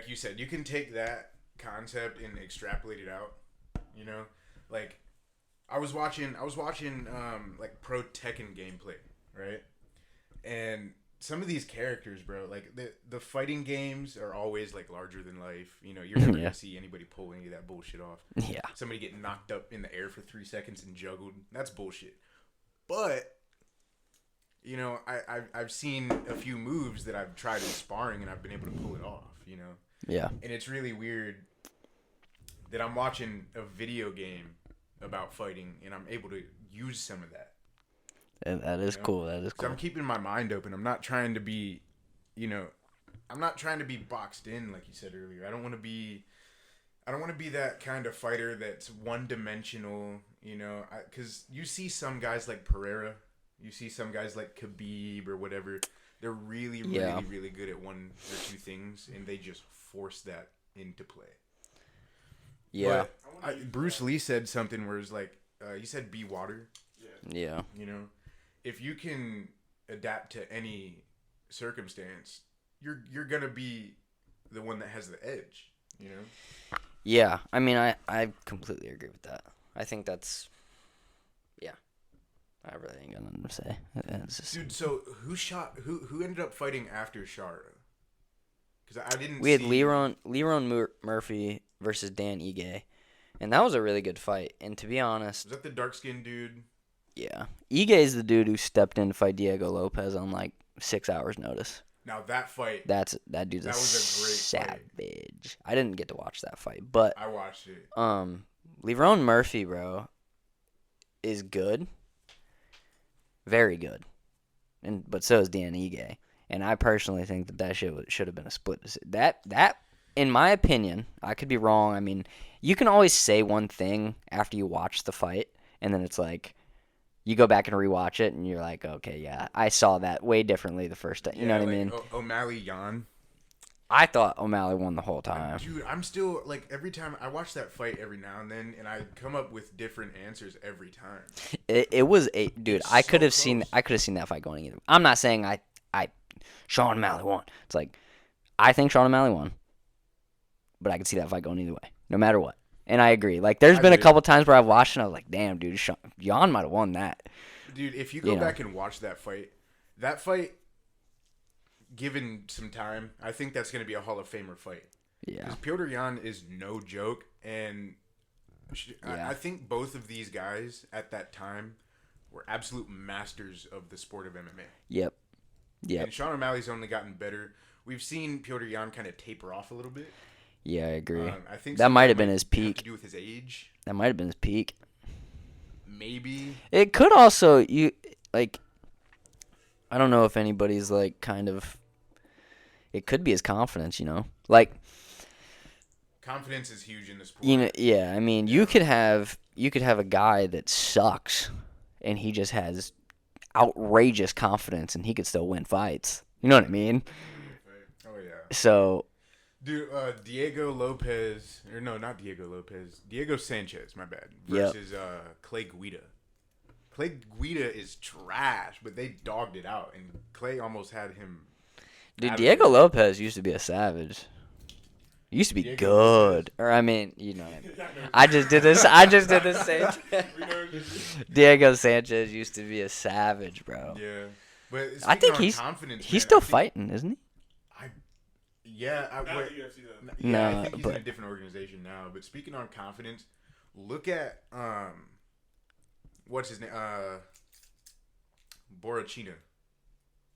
you said, you can take that concept and extrapolate it out. You know, like I was watching like pro Tekken gameplay, right? And some of these characters, bro, like the fighting games are always like larger than life. You know, you're never gonna see anybody pull any of that bullshit off. Yeah. Somebody get knocked up in the air for 3 seconds and juggled. That's bullshit. But you know, I've seen a few moves that I've tried in sparring and I've been able to pull it off, you know? Yeah. And it's really weird that I'm watching a video game about fighting and I'm able to use some of that. That is cool. That is cool. So I'm keeping my mind open. I'm not trying to be, I'm not trying to be boxed in like you said earlier. I don't want to be that kind of fighter that's one-dimensional, you know? Because you see some guys like Pereira. You see some guys like Khabib or whatever. They're really, really, really good at one or two things, and they just force that into play. Yeah. But Bruce Lee said something where it's like, he said, "Be water." Yeah. You know, if you can adapt to any circumstance, you're gonna be the one that has the edge. You know. Yeah. I mean, I completely agree with that. I think that's. Yeah. I really ain't got nothing to say. Dude, so who ended up fighting after Shara? Because I didn't. We had Leron Murphy versus Dan Ige, and that was a really good fight. And to be honest, was that the dark skinned dude? Yeah, Ige is the dude who stepped in to fight Diego Lopez on like 6 hours notice. Now that fight, that dude's that was a great savage. Fight. I didn't get to watch that fight, but I watched it. Leron Murphy, bro, is good. Very good, but so is Dan Ige, and I personally think that shit should have been a split decision. That, in my opinion, I could be wrong. I mean, you can always say one thing after you watch the fight, and then it's like you go back and rewatch it, and you're like, okay, yeah, I saw that way differently the first time. You know what I mean? O'Malley Yan. I thought O'Malley won the whole time. Dude, I'm still, like, every time I watch that fight every now and then, and I come up with different answers every time. It was dude. It's I could have so seen close. that fight going either. I'm not saying Sean O'Malley won. It's like I think Sean O'Malley won, but I could see that fight going either way, no matter what. And I agree. Like, there's been a couple times where I've watched and I was like, damn, dude, Jan might have won that. Dude, if you go back and watch that fight, given some time, I think that's going to be a Hall of Famer fight. Yeah. Because Petr Yan is no joke, and I think both of these guys at that time were absolute masters of the sport of MMA. Yep. And Sean O'Malley's only gotten better. We've seen Petr Yan kind of taper off a little bit. Yeah, I agree. I think that might have been his peak. Have to do with his age. That might have been his peak. Maybe. It could also I don't know if anybody's like kind of. It could be his confidence, you know, like. Confidence is huge in the sport. You know, yeah. I mean, you could have a guy that sucks, and he just has outrageous confidence, and he could still win fights. You know what I mean? Oh yeah. So. Dude, Diego Sanchez, my bad, versus Clay Guida. Clay Guida is trash, but they dogged it out, and Clay almost had him. Dude, Diego Lopez used to be a savage. He used to be good. Or, I mean, you know what I mean. I just did the same. Diego Sanchez used to be a savage, bro. Yeah. But I think he's still fighting, isn't he? Yeah, not the UFC though. Yeah, I think he's in a different organization now. But speaking on confidence, look at what's his name? Borrachina,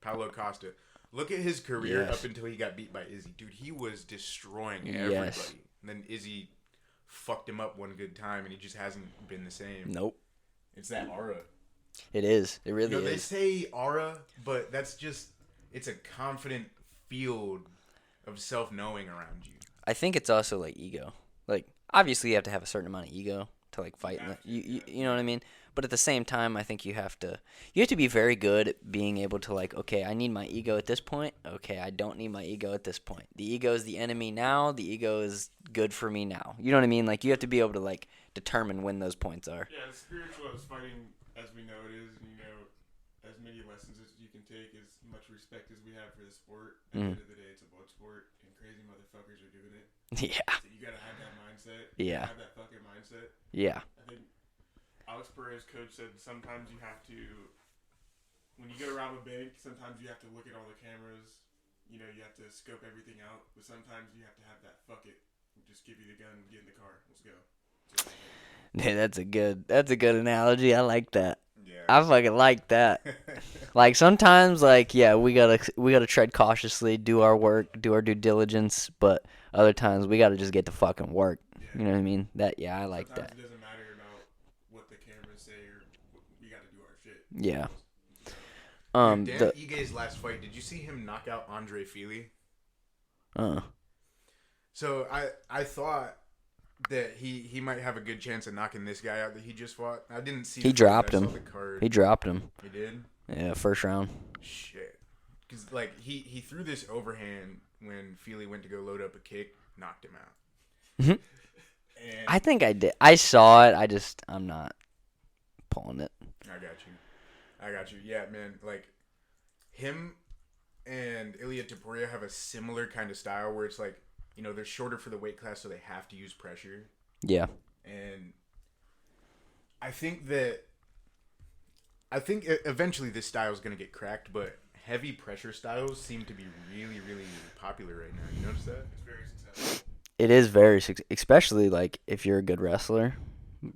Paulo Costa. Look at his career Yes. up until he got beat by Izzy. Dude, he was destroying everybody. Yes. And then Izzy fucked him up one good time, and he just hasn't been the same. Nope. It's that aura. It is. It really They is. say aura, but that's just, it's a confident field of self-knowing around you. I think it's also like ego. Like obviously you have to have a certain amount of ego to like fight. You know what I mean? But at the same time, I think you have to be very good at being able to like, okay, I need my ego at this point. Okay, I don't need my ego at this point. The ego is the enemy now. The ego is good for me now. You know what I mean? Like you have to be able to like determine when those points are. Yeah, as spiritual as fighting as we know it is, and as many lessons as you can take, as much respect as we have for the sport. At the end of the day, it's a blood sport, and crazy motherfuckers are doing it. Yeah. So you gotta have that mindset. Yeah. Have that fucking mindset. Yeah. I think Alex Pereira's coach said sometimes you have to, when you go around the bank, sometimes you have to look at all the cameras. You have to scope everything out. But sometimes you have to have that fuck it. Just give you the gun, get in the car, let's go. Yeah, that's a good analogy. I like that. Yeah. I fucking like that. Like sometimes, like we gotta tread cautiously, do our work, do our due diligence. But other times, we gotta just get to fucking work. Yeah. You know what I mean? I like sometimes that. It doesn't matter about what the cameras say, or we gotta do our shit. Yeah. Dan The Igue's last fight, did you see him knock out Andre Fili? uh So I thought that he might have a good chance of knocking this guy out that he just fought. I didn't see. He the fight, dropped but I saw him. the card. He dropped him. He did. Yeah, first round. Shit. Because like he threw this overhand when Fili went to go load up a kick, knocked him out. Mhm. And I think I did. I saw it. I'm not pulling it. I got you. Yeah, man. Like him and Ilia Topuria have a similar kind of style where it's like, they're shorter for the weight class, so they have to use pressure. Yeah. And I think eventually this style is going to get cracked, but heavy pressure styles seem to be really, really popular right now. You notice that? It's very successful. It is very, especially like if you're a good wrestler.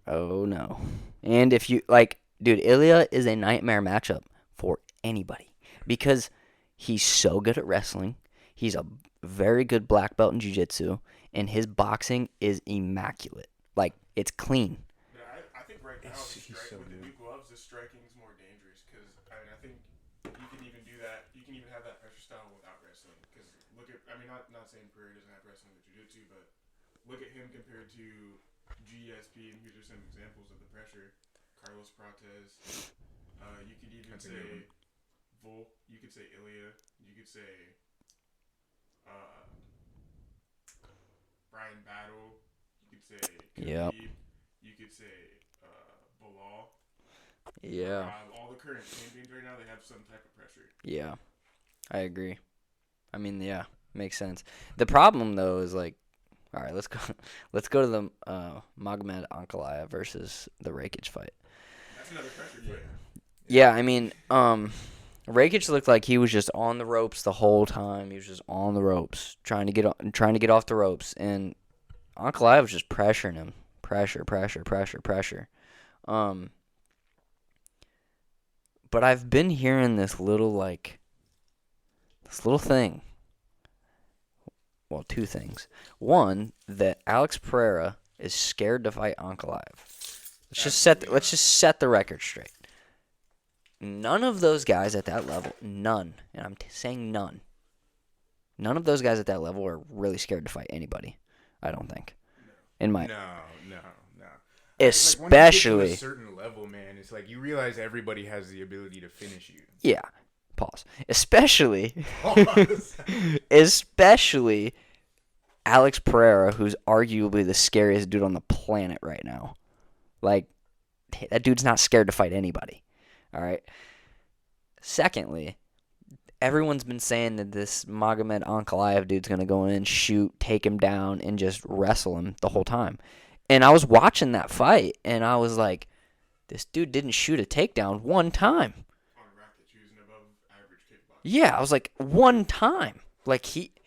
Oh no. And if you like, dude, Ilia is a nightmare matchup for anybody because he's so good at wrestling. He's a very good black belt in jiu-jitsu, and his boxing is immaculate. Like it's clean. Yeah, I think right now He's so with the good. new gloves, the striking is more dangerous because I think you can even do that. You can even have that pressure style without wrestling. Because not saying Pereira doesn't have wrestling with jiu-jitsu, but look at him compared to GSP, and here's just some examples of the pressure. Carlos Prates. You could even That's a good say Volk. You could say Ilia. You could say Brian Battle. You could say Yep. Khabib. You could say Bilal. Yeah. All the current champions right now, they have some type of pressure. Yeah. I agree. I mean, yeah, makes sense. The problem though is like, all right, let's go to the Magomed Ankalaev versus the Rakic fight. That's another pressure fight. Yeah, I mean, Rakic looked like he was just on the ropes the whole time. He was just on the ropes, trying to get off the ropes, and Ankalaev was just pressuring him, pressure. But I've been hearing this little thing. Well, two things. One, that Alex Pereira is scared to fight Ankalaev. Let's just set the record straight. None of those guys at that level, none, and I'm saying none. None of those guys at that level are really scared to fight anybody. I don't think. In my No. especially Like, once you get to a certain level, man, it's like you realize everybody has the ability to finish you. yeah. Pause. Especially Pause. especially Alex Pereira, who's arguably the scariest dude on the planet right now. Like, that dude's not scared to fight anybody. All right? Secondly, everyone's been saying that this Magomed Ankalaev dude's going to go in, shoot, take him down, and just wrestle him the whole time. And I was watching that fight, and I was like, this dude didn't shoot a takedown one time. On a rack that choosing above average kickboxing. Yeah, I was like, one time. Like,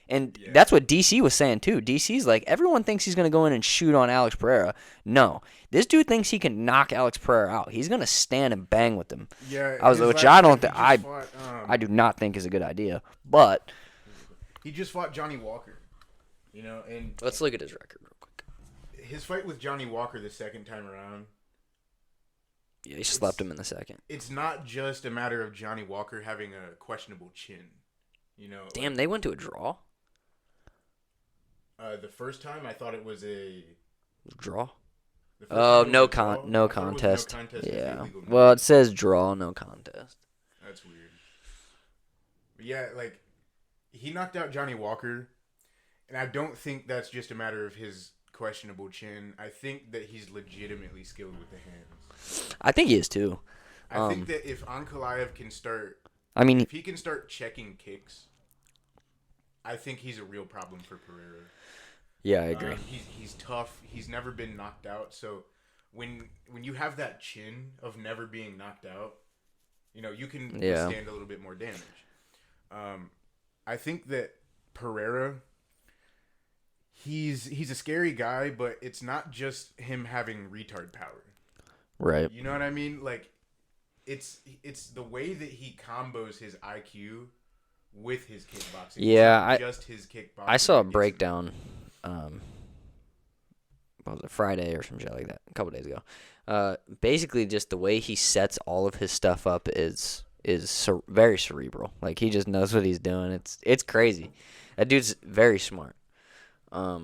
And Yeah. that's what DC was saying, too. DC's like, everyone thinks he's going to go in and shoot on Alex Pereira. No. This dude thinks he can knock Alex Pereira out. He's going to stand and bang with him. Yeah, Which I don't think, I do not think is a good idea. But he just fought Johnny Walker, you know, and let's look at his record real quick. his fight with Johnny Walker the second time around. Yeah, he slept him in the second. It's not just a matter of Johnny Walker having a questionable chin, you know. Damn, they went to a draw? The first time I thought it was a Draw? the first Oh, time it was no a draw. I thought it was contest. No contest. Yeah. Illegal Well, it says draw, no contest. That's weird. But yeah, like, he knocked out Johnny Walker, and I don't think that's just a matter of his questionable chin. I think that he's legitimately skilled with the hands. I think he is, too. I think that if Ankalaev can start... if he can start checking kicks, I think he's a real problem for Pereira. Yeah, I agree. He's tough. He's never been knocked out. So when you have that chin of never being knocked out, you know, you can withstand a little bit more damage. I think that Pereira, he's a scary guy, but it's not just him having retard power. Right. You know what I mean? Like, it's the way that he combos his IQ with his kickboxing. Yeah, just his kickboxing. I saw a breakdown. What was it, Friday or some shit like that, a couple days ago. Basically, just the way he sets all of his stuff up is very cerebral. Like, he just knows what he's doing. It's crazy. That dude's very smart. I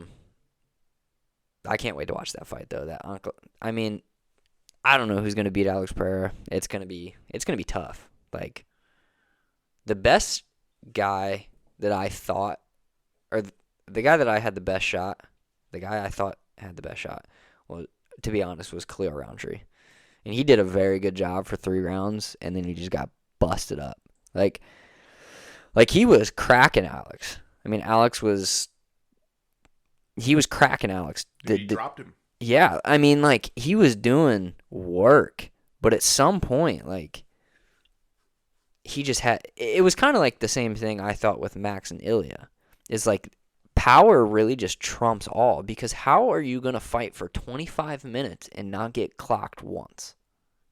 can't wait to watch that fight though. I mean, I don't know who's gonna beat Alex Pereira. It's gonna be tough. Like, the best guy that I thought, or the guy that I had the best shot, the guy I thought had the best shot, was, to be honest, was Khalil Roundtree. And he did a very good job for 3 rounds, and then he just got busted up. Like he was cracking Alex. I mean, he was cracking Alex. He dropped him. Yeah, I mean, like, he was doing work, but at some point, like, he just had, it was kind of like the same thing I thought with Max and Ilia. It's like, power really just trumps all, because how are you going to fight for 25 minutes and not get clocked once?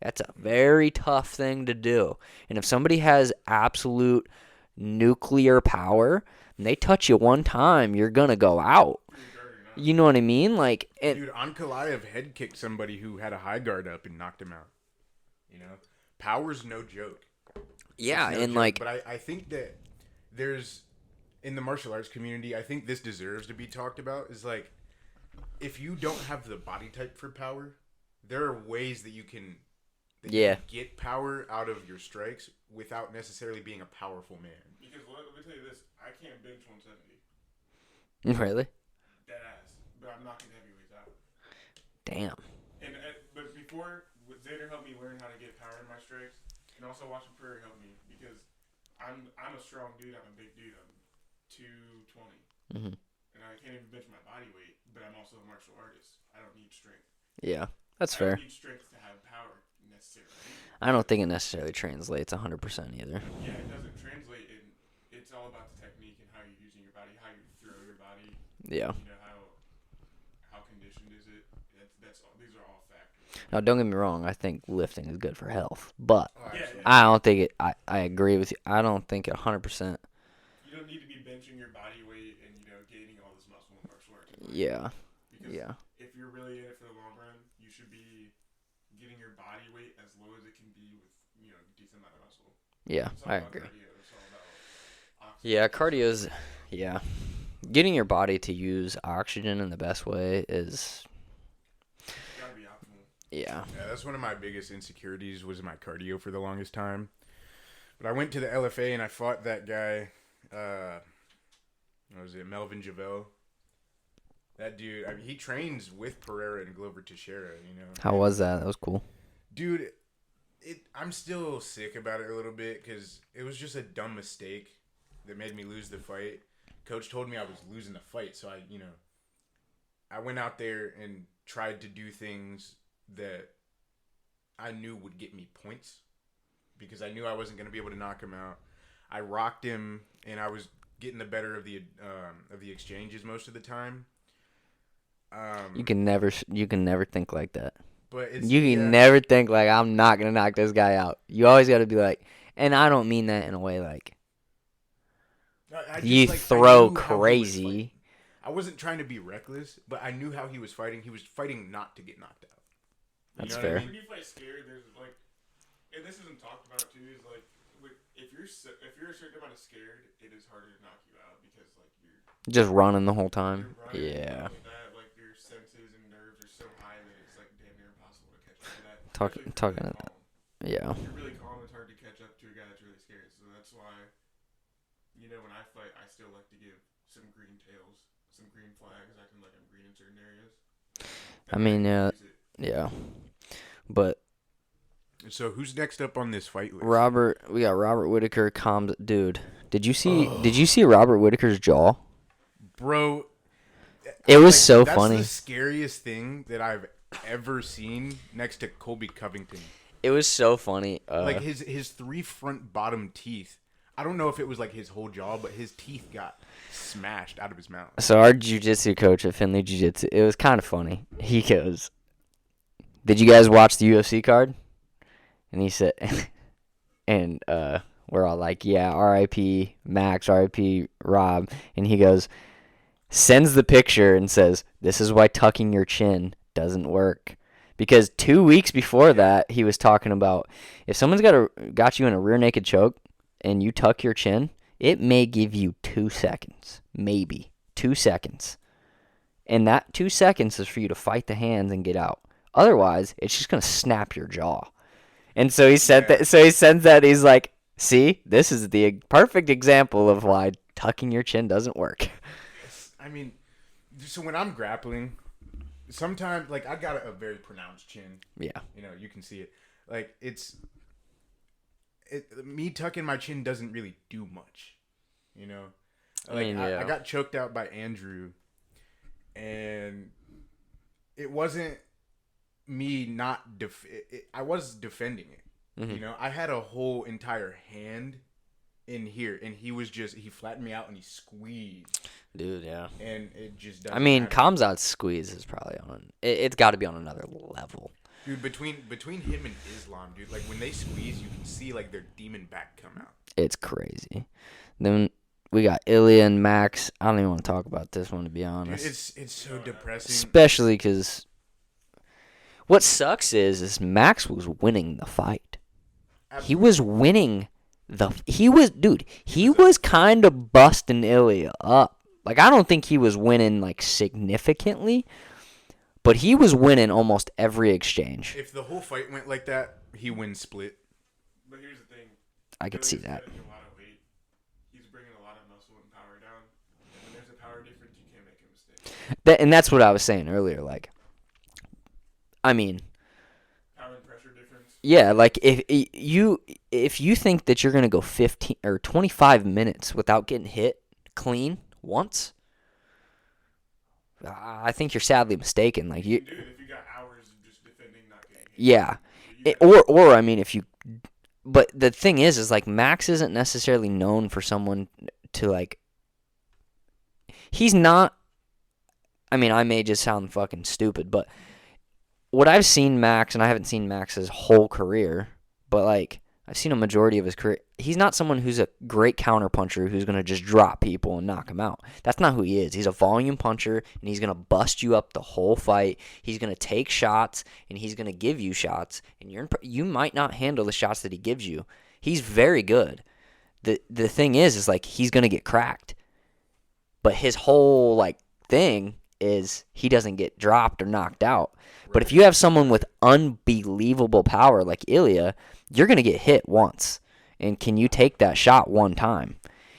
That's a very tough thing to do. And if somebody has absolute nuclear power and they touch you one time, you're going to go out. You know what I mean? Like, dude, Ankalaev head kicked somebody who had a high guard up and knocked him out. You know, power's no joke. Yeah, no and joke. like, but I think that there's, in the martial arts community, I think this deserves to be talked about. Is like, if you don't have the body type for power, there are ways that you can get power out of your strikes without necessarily being a powerful man. Because let me tell you this, I can't bench 170. Really? Dead ass. But I'm knocking heavyweights out. Damn. But before, Xander helped me learn how to get power in my strikes, and also watching Pereira help me, because I'm a strong dude. I'm a big dude. I'm 220. And I can't even bench my body weight, but I'm also a martial artist. I don't need strength. Yeah, that's fair. I don't need strength to have power necessarily. I don't think it necessarily translates 100% either. Yeah, it doesn't translate, and it's all about the technique and how you're using your body, how you throw your body. Yeah. You know, how conditioned is it? That's all. These are all factors. Now, don't get me wrong. I think lifting is good for health, but Yeah. I don't think it. I agree with you. I don't think 100%. You don't need to be benching your body weight and, you know, gaining all this muscle in martial arts. Yeah. Because Yeah. if you're really in it for the long run, you should be getting your body weight as low as it can be with, you know, a decent amount of muscle. Yeah, It's all I about agree. cardio. It's all about oxygen. Yeah, cardio's. Yeah, getting your body to use oxygen in the best way is. It's gotta be optimal. Yeah. Yeah, that's one of my biggest insecurities was my cardio for the longest time. But I went to the LFA and I fought that guy. What was it? Melvin Javel. That dude, I mean, he trains with Pereira and Glover Teixeira, you know. How was that? That was cool. Dude, I'm still sick about it a little bit because it was just a dumb mistake that made me lose the fight. Coach told me I was losing the fight, so I went out there and tried to do things that I knew would get me points because I knew I wasn't going to be able to knock him out. I rocked him, and I was getting the better of the exchanges most of the time. You can never think like that. But it's, You can never think like, I'm not gonna knock this guy out. You always got to be like, and I don't mean that in a way like you throw crazy. I wasn't trying to be reckless, but I knew how he was fighting. He was fighting not to get knocked out. That's know fair. What I mean? When you fight scared, there's like, and this isn't talked about too, is like, if you're a certain amount of scared, it is harder to knock you out because like you're just running the whole time. You're Yeah. with that, like your senses and nerves are so high that it's like damn near impossible to catch up to that. Talking about that. Yeah. If you're really calm, it's hard to catch up to a guy that's really scared. So that's why, when I fight, I still like to give some green tails, some green flags, acting like I'm green in certain areas. I mean, yeah. But so who's next up on this fight list? We got Robert Whitaker. Dude, did you see Robert Whitaker's jaw? Bro, it was so funny. That's the scariest thing that I've ever seen next to Colby Covington. It was so funny. Like his 3 front bottom teeth. I don't know if it was like his whole jaw, but his teeth got smashed out of his mouth. So our jiu-jitsu coach at Finley Jiu-Jitsu, it was kind of funny. He goes, "Did you guys watch the UFC card?" And he said, and we're all like, "Yeah, R.I.P. Max, R.I.P. Rob." And he goes, sends the picture and says, "This is why tucking your chin doesn't work." Because 2 weeks before that, he was talking about if someone's got you in a rear naked choke and you tuck your chin, it may give you 2 seconds, maybe 2 seconds. And that 2 seconds is for you to fight the hands and get out. Otherwise, it's just going to snap your jaw. And so he said that. So he sends that. He's like, "See, this is the perfect example of why tucking your chin doesn't work." I mean, so when I'm grappling, sometimes like I got a very pronounced chin. Yeah. You can see it. Like me tucking my chin doesn't really do much. Like I got choked out by Andrew, and it wasn't me not I was defending it. Mm-hmm. I had a whole entire hand in here, and he flattened me out and he squeezed. Dude, yeah. And it just doesn't matter. Kamzat's squeeze is probably it's got to be on another level. Dude, between him and Islam, dude, like when they squeeze, you can see like their demon back come out. It's crazy. Then we got Ilia and Max. I don't even want to talk about this one, to be honest. Dude, it's so depressing. Especially because what sucks is Max was winning the fight. Absolutely. He was winning he was kind of busting Ilia up. Like, I don't think he was winning, like, significantly, but he was winning almost every exchange. If the whole fight went like that, he wins split. But here's the thing. I could see that. A lot of weight. He's bringing a lot of muscle and power down. And when there's a power difference, you can't make a mistake. And that's what I was saying earlier. Like, I mean, power and pressure difference. Yeah, like if you think that you're gonna go 15 or 25 minutes without getting hit clean once, I think you're sadly mistaken. Like you, do it if you got hours of just defending, not getting hit. Yeah, or I mean, if you. But the thing is like Max isn't necessarily known for someone to like. He's not. I mean, I may just sound fucking stupid, but what I've seen Max, and I haven't seen Max's whole career, but like I've seen a majority of his career. He's not someone who's a great counterpuncher who's going to just drop people and knock them out. That's not who he is. He's a volume puncher, and he's going to bust you up the whole fight. He's going to take shots, and he's going to give you shots, and you might not handle the shots that he gives you. He's very good. The thing is like he's going to get cracked. But his whole like thing is he doesn't get dropped or knocked out. Right. But if you have someone with unbelievable power like Ilia, you're going to get hit once. And can you take that shot one time?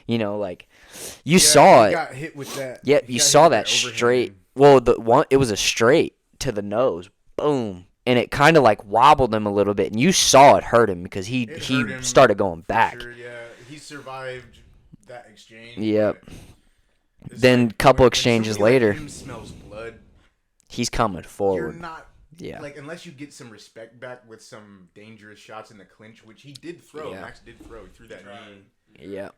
Like you saw it. He got hit with that. Yeah, you saw that straight. Well, it was a straight to the nose. Boom. And it kind of like wobbled him a little bit, and you saw it hurt him because he started going back. Sure, yeah. He survived that exchange. Yep. Then a couple exchanges later, like him smells blood. He's coming forward. You're not, yeah. Like unless you get some respect back with some dangerous shots in the clinch, which he did throw. Yeah. Max did throw. He threw that knee. Yeah.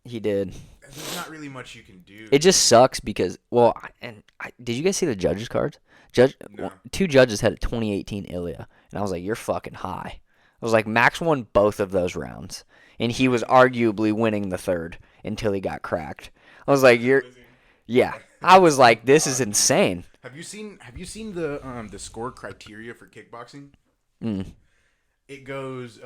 He did. There's not really much you can do. It just sucks because, did you guys see the judges' cards? No. Two judges had a 2018 Ilia, and I was like, you're fucking high. I was like, Max won both of those rounds, and he was arguably winning the third until he got cracked. I was like, yeah. I was like, this is insane. Have you seen the score criteria for kickboxing? It goes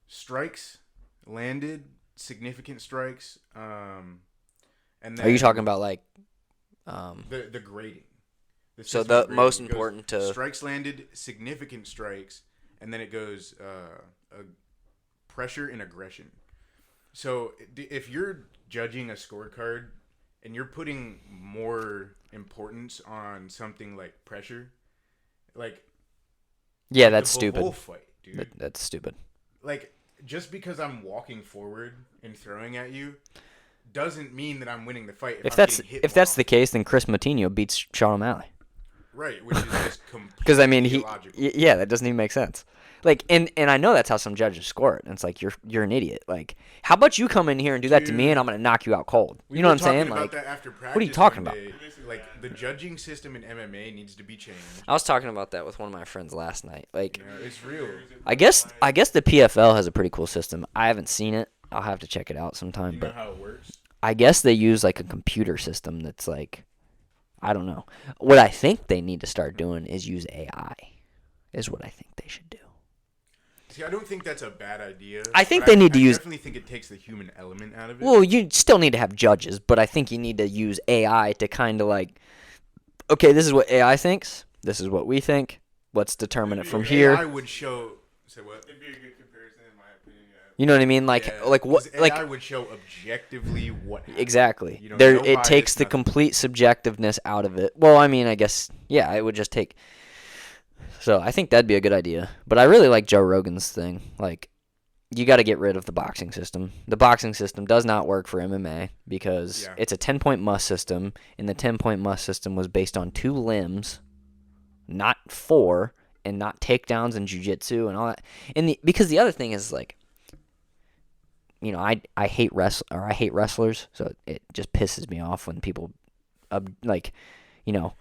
strikes, landed, significant strikes, and then Are you talking about like the grading? So the most important to strikes landed, significant strikes, and then it goes pressure and aggression. So if you're judging a scorecard and you're putting more importance on something like pressure, like that's the stupid. Whole fight, dude. That's stupid. Like just because I'm walking forward and throwing at you doesn't mean that I'm winning the fight. If that's the case, then Chris Moutinho beats Sean O'Malley. Right, which is just completely because I mean illogical. that doesn't even make sense. Like, and I know that's how some judges score it. And it's like you're an idiot. Like, how about you come in here and do that to me, and I'm gonna knock you out cold? You know what I'm saying? About like, that after practice what are you talking about? Like, the judging system in MMA needs to be changed. I was talking about that with one of my friends last night. Like, it's real. I guess the PFL has a pretty cool system. I haven't seen it. I'll have to check it out sometime. You know how it works? I guess they use like a computer system that's like, I don't know. What I think they need to start doing is use AI. Is what I think they should do. See, I don't think that's a bad idea. I think they need to use. I definitely think it takes the human element out of it. Well, you still need to have judges, but I think you need to use AI to kind of like, okay, this is what AI thinks. This is what we think. Let's determine it from here. AI would show. Say what? It'd be a good comparison, in my opinion. Yeah. You know what I mean? Like, Yeah, like what? AI Like would show objectively what happened. exactly. You know, There, no it bias, takes the nothing. complete subjectiveness out of it. Well, I mean, I guess it would just take. So I think that'd be a good idea. But I really like Joe Rogan's thing. Like, you got to get rid of the boxing system. The boxing system does not work for MMA because it's a 10-point must system, and the 10-point must system was based on 2 limbs, not 4, and not takedowns and jiu-jitsu and all that. And because the other thing is like, you know, I hate wrestlers, so it just pisses me off when people like, you know.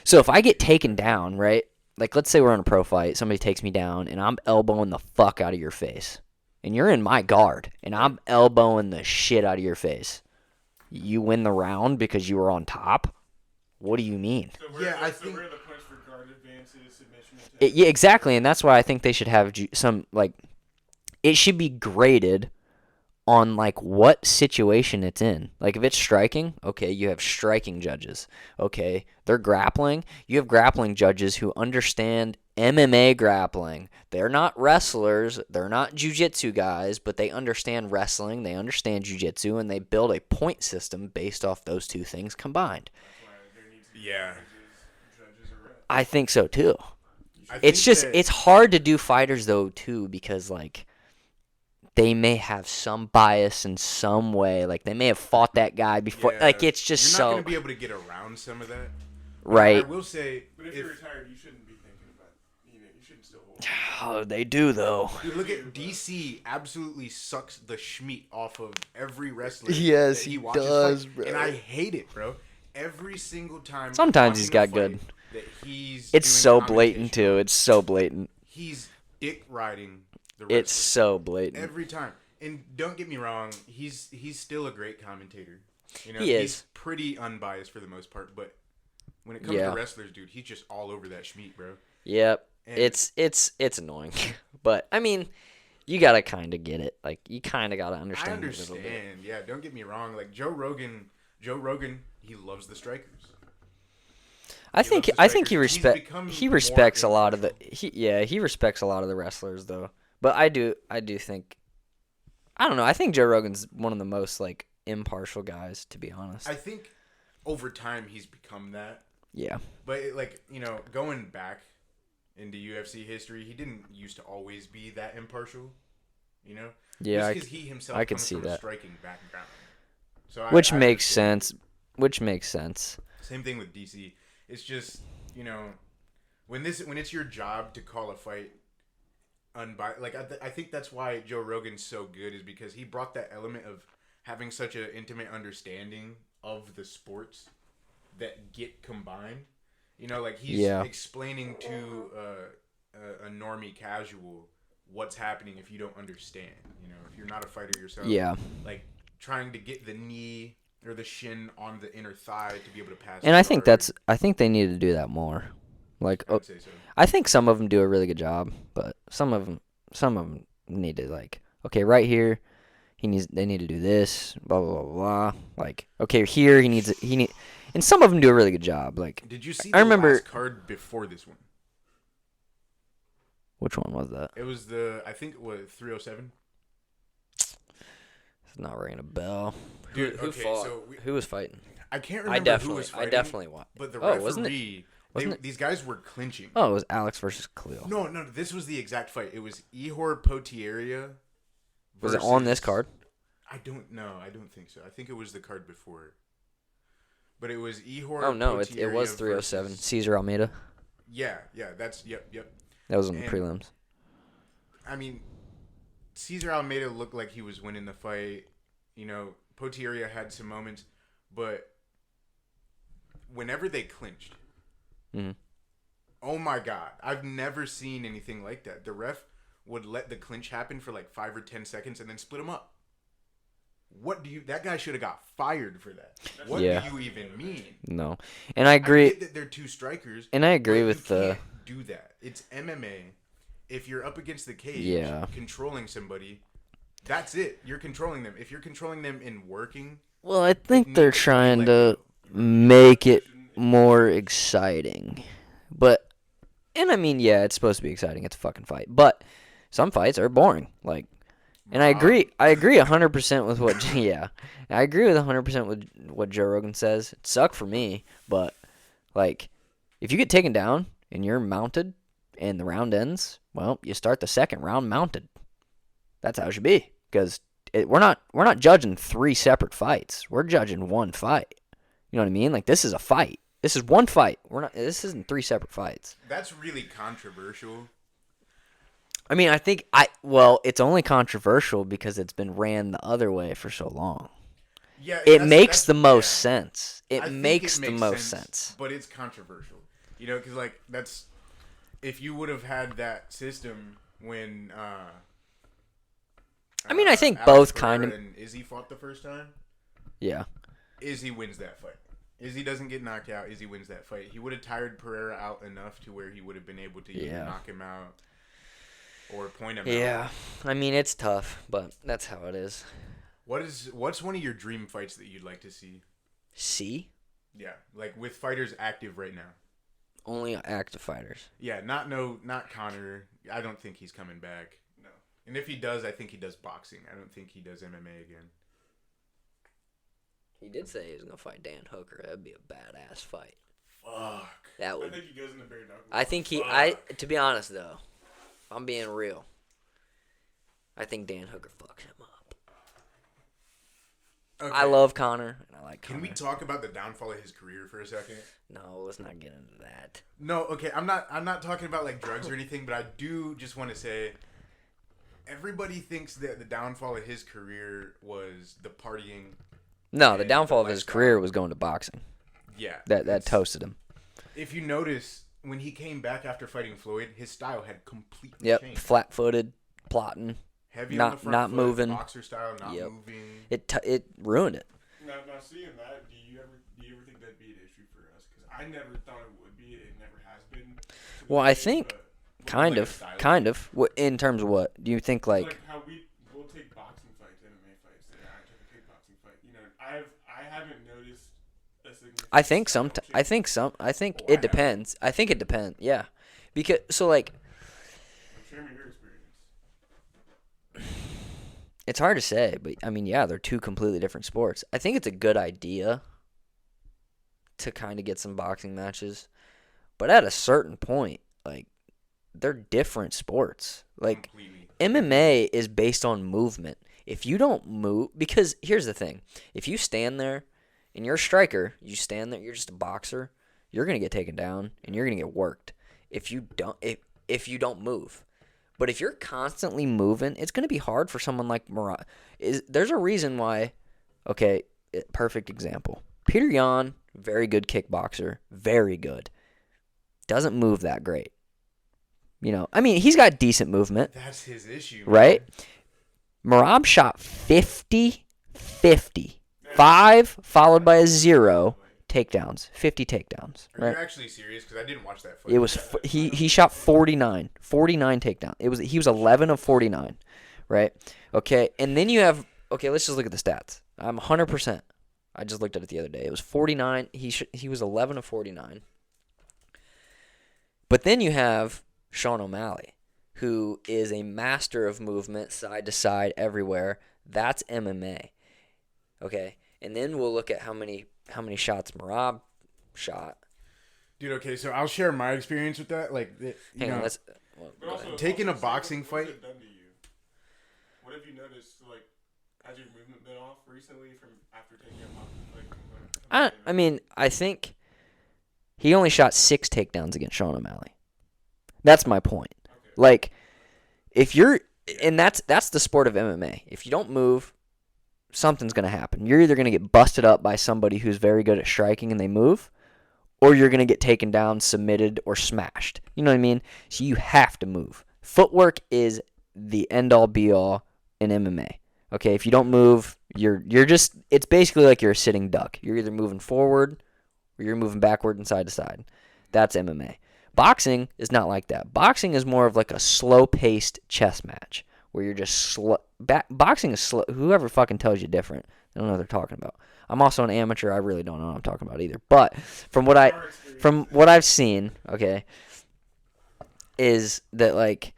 So if I get taken down, right? Like, let's say we're in a pro fight, somebody takes me down, and I'm elbowing the fuck out of your face. And you're in my guard, and I'm elbowing the shit out of your face. You win the round because you were on top? What do you mean? So I think. where the punch for guard advances, submission. Yeah, exactly, and that's why I think they should have some, like, it should be graded on, like, what situation it's in. Like, if it's striking, okay, you have striking judges. Okay, they're grappling. You have grappling judges who understand MMA grappling. They're not wrestlers. They're not jiu-jitsu guys, but they understand wrestling. They understand jiu-jitsu, and they build a point system based off those two things combined. Judges are red. I think so, too. It's hard to do fighters, though, too, because, like, they may have some bias in some way. Like, they may have fought that guy before. Yeah, like, it's just you're so... not going to be able to get around some of that. Right. I will say... But if you're retired, you shouldn't be thinking about, you shouldn't still hold. Oh, they do, though. Dude, look at DC absolutely sucks the schmeat off of every wrestler. Yes, that he watches does, fight, bro. And I hate it, bro. Every single time. Sometimes he's watching got a good. fight that he's It's doing so blatant, commentation, too. It's so blatant. He's dick riding the wrestler. It's so blatant. Every time. And don't get me wrong, he's still a great commentator. You know, He is. He's pretty unbiased for the most part, but when it comes to wrestlers, dude, he's just all over that schmeat, bro. Yep. And it's annoying. But, I mean, you got to kind of get it. Like, you kind of got to understand I it a little bit. understand. Yeah, don't get me wrong. Like Joe Rogan, he loves the strikers. I think he respects a lot of the impartial. he respects a lot of the wrestlers though. But I do think I don't know. I think Joe Rogan's one of the most like impartial guys, to be honest. I think over time he's become that. Yeah. But like, going back into UFC history, he didn't used to always be that impartial. Yeah, because he himself I could comes see from a that. striking background. So Which I makes understand. sense. Which makes sense. Same thing with DC. It's just, when it's your job to call a fight, I think that's why Joe Rogan's so good, is because he brought that element of having such an intimate understanding of the sports that get combined. You know, like he's explaining to a normie casual what's happening if you don't understand. You know, if you're not a fighter yourself. Yeah. Like trying to get the knee or the shin on the inner thigh to be able to pass. And I think they need to do that more. Like, I would say so. I think some of them do a really good job, but some of them need to, like, okay, right here, they need to do this, blah blah blah blah. Like, okay, here and some of them do a really good job. Like, did you see I remember last card before this one? Which one was that? It was I think it was 307. It's not ringing a bell. Dude, who okay, fought? so who was fighting? I can't remember who was I fighting. definitely watched. But the wasn't referee, these guys were clinching. Oh, it was Alex versus Khalil. No, this was the exact fight. It was Ihor Potieria. Was it on this card? I don't know. I don't think so. I think it was the card before. But it was Ihor. Oh no, it Potieria was 307. Cesar Almeida. Yeah, that's yep. That was on the prelims. I mean, Cesar Almeida looked like he was winning the fight. You know, Potieria had some moments, but whenever they clinched, oh my God, I've never seen anything like that. The ref would let the clinch happen for like 5 or 10 seconds and then split them up. That guy should have got fired for that. What do you even mean? No. And I agree. I get that they're two strikers. And I agree with you can't do that. It's MMA. If you're up against the cage, controlling somebody, that's it. You're controlling them. If you're controlling them in working, well, I think they're trying to make it more exciting. And I mean, yeah, it's supposed to be exciting. It's a fucking fight. But some fights are boring. Like, and I agree 100% with what, I agree with 100% with what Joe Rogan says. It sucked for me, but, like, if you get taken down and you're mounted and the round ends, well, you start the second round mounted. That's how it should be, because we're not judging 3 separate fights. We're judging one fight. You know what I mean? Like, this is a fight. This is one fight. This isn't 3 separate fights. That's really controversial. I mean, it's only controversial because it's been ran the other way for so long. Yeah, it makes the most sense. It makes the most sense. But it's controversial. You know, because, like, that's... If you would have had that system when... I mean, I think Alex both Pereira kind of... and Izzy fought the first time. Yeah. Izzy wins that fight. Izzy doesn't get knocked out. Izzy wins that fight. He would have tired Pereira out enough to where he would have been able to either knock him out or point him out. Yeah. I mean, it's tough, but that's how it is. What's one of your dream fights that you'd like to see? See? Yeah, like with fighters active right now. Only active fighters. Yeah, not Conor. I don't think he's coming back. No. And if he does, I think he does boxing. I don't think he does MMA again. He did say he was going to fight Dan Hooker. That'd be a badass fight. Fuck. That would. I think he goes in the bare knuckle. I think to be honest, though, if I'm being real, I think Dan Hooker fucks him up. Okay. I love Conor, and I like Conor. Can we talk about the downfall of his career for a second? No, let's not get into that. No, okay. I'm not talking about like drugs or anything, but I do just want to say everybody thinks that the downfall of his career was the partying. No, the downfall of his career was going to boxing. Yeah. That toasted him. If you notice, when he came back after fighting Floyd, his style had completely changed. Flat-footed, plotting. Heavy not on the front not foot, moving. Boxer style, not moving. It ruined it. Now seeing that, do you ever think that'd be an issue for us? Because I never thought it would be. It never has been. Well, I think kind of. What in terms of what do you think? Like how we'll take boxing fights, MMA fights. That I took a kickboxing fight. You know, I haven't noticed a significant. I think it depends. I think it depends. Yeah, because so like. Share me your experience. It's hard to say, but I mean, yeah, they're 2 completely different sports. I think it's a good idea to kind of get some boxing matches, but at a certain point, like, they're different sports. Like, completely. MMA is based on movement. If you don't move, because here's the thing: if you stand there and you're a striker, you stand there, you're just a boxer, you're gonna get taken down and you're gonna get worked if you don't move. But if you're constantly moving, it's going to be hard for someone like Marab. There's a reason why, okay, perfect example. Peter Yan, very good kickboxer, very good. Doesn't move that great. I mean, he's got decent movement. That's his issue, right? Marab shot 50, 5 followed by a 0 takedowns, 50 takedowns. Are right? you actually serious? Because I didn't watch that fight. It was he shot 49 takedowns. He was 11 of 49, right? Okay, and then you have let's just look at the stats. I'm 100%. I just looked at it the other day. It was 49. He was 11 of 49. But then you have Sean O'Malley, who is a master of movement, side to side, everywhere. That's MMA. Okay, and then we'll look at how many shots Marab shot. Dude, okay, so I'll share my experience with that. Like, Hang on, let's. But also, taking a also, boxing what's fight. it done to you? What have you noticed? Like, has your movement been off recently from after taking a boxing fight? I mean, I think he only shot 6 takedowns against Sean O'Malley. That's my point. Okay. Like, if you're, and that's the sport of MMA. If you don't move, something's gonna happen. You're either gonna get busted up by somebody who's very good at striking and they move, or you're going to get taken down, submitted, or smashed. You know what I mean? So you have to move. Footwork is the end-all, be-all in MMA. Okay, if you don't move, you're just, it's basically like you're a sitting duck. You're either moving forward or you're moving backward and side to side. That's MMA. Boxing is not like that. Boxing is more of like a slow-paced chess match where you're just slow. Boxing is slow. Whoever fucking tells you different, they don't know what they're talking about. I'm also an amateur. I really don't know what I'm talking about either. But from what I've seen, okay, is that like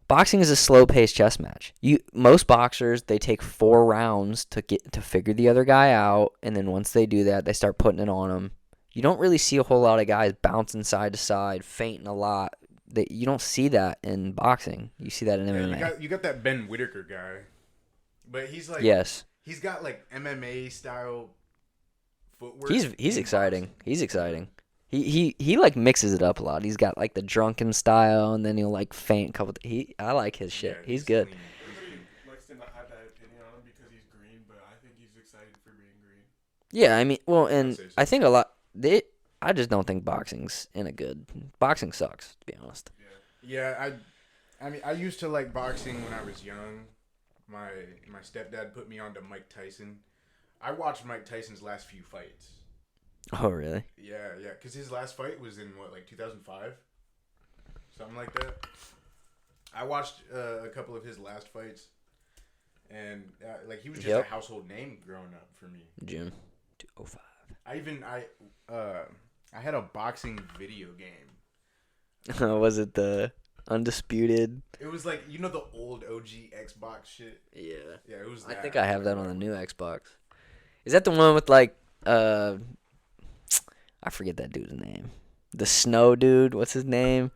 boxing is a slow-paced chess match. Most boxers, they take 4 rounds to figure the other guy out, and then once they do that, they start putting it on him. You don't really see a whole lot of guys bouncing side to side, feinting a lot. You don't see that in boxing. You see that in MMA. You got that Ben Whitaker guy, but he's like yes. He's got like MMA style footwork. He's exciting. He's exciting. He like mixes it up a lot. He's got like the drunken style, and then he'll like feint a couple. I like his shit. Yeah, he's good. Everybody likes to not have that opinion on him because he's green, but I think he's excited for being green. Yeah, I mean, well, and I think a lot. I just don't think boxing's in a good. Boxing sucks, to be honest. Yeah, I mean, I used to like boxing when I was young. My stepdad put me on to Mike Tyson. I watched Mike Tyson's last few fights. Oh, really? Yeah, because his last fight was in, 2005? Something like that. I watched a couple of his last fights, and he was just a household name growing up for me. June 2005. I had a boxing video game. Was it the Undisputed? It was like, the old OG Xbox shit? Yeah. Yeah, it was that. I think I have that on the new Xbox. Is that the one with like I forget that dude's name. The Snow dude, what's his name?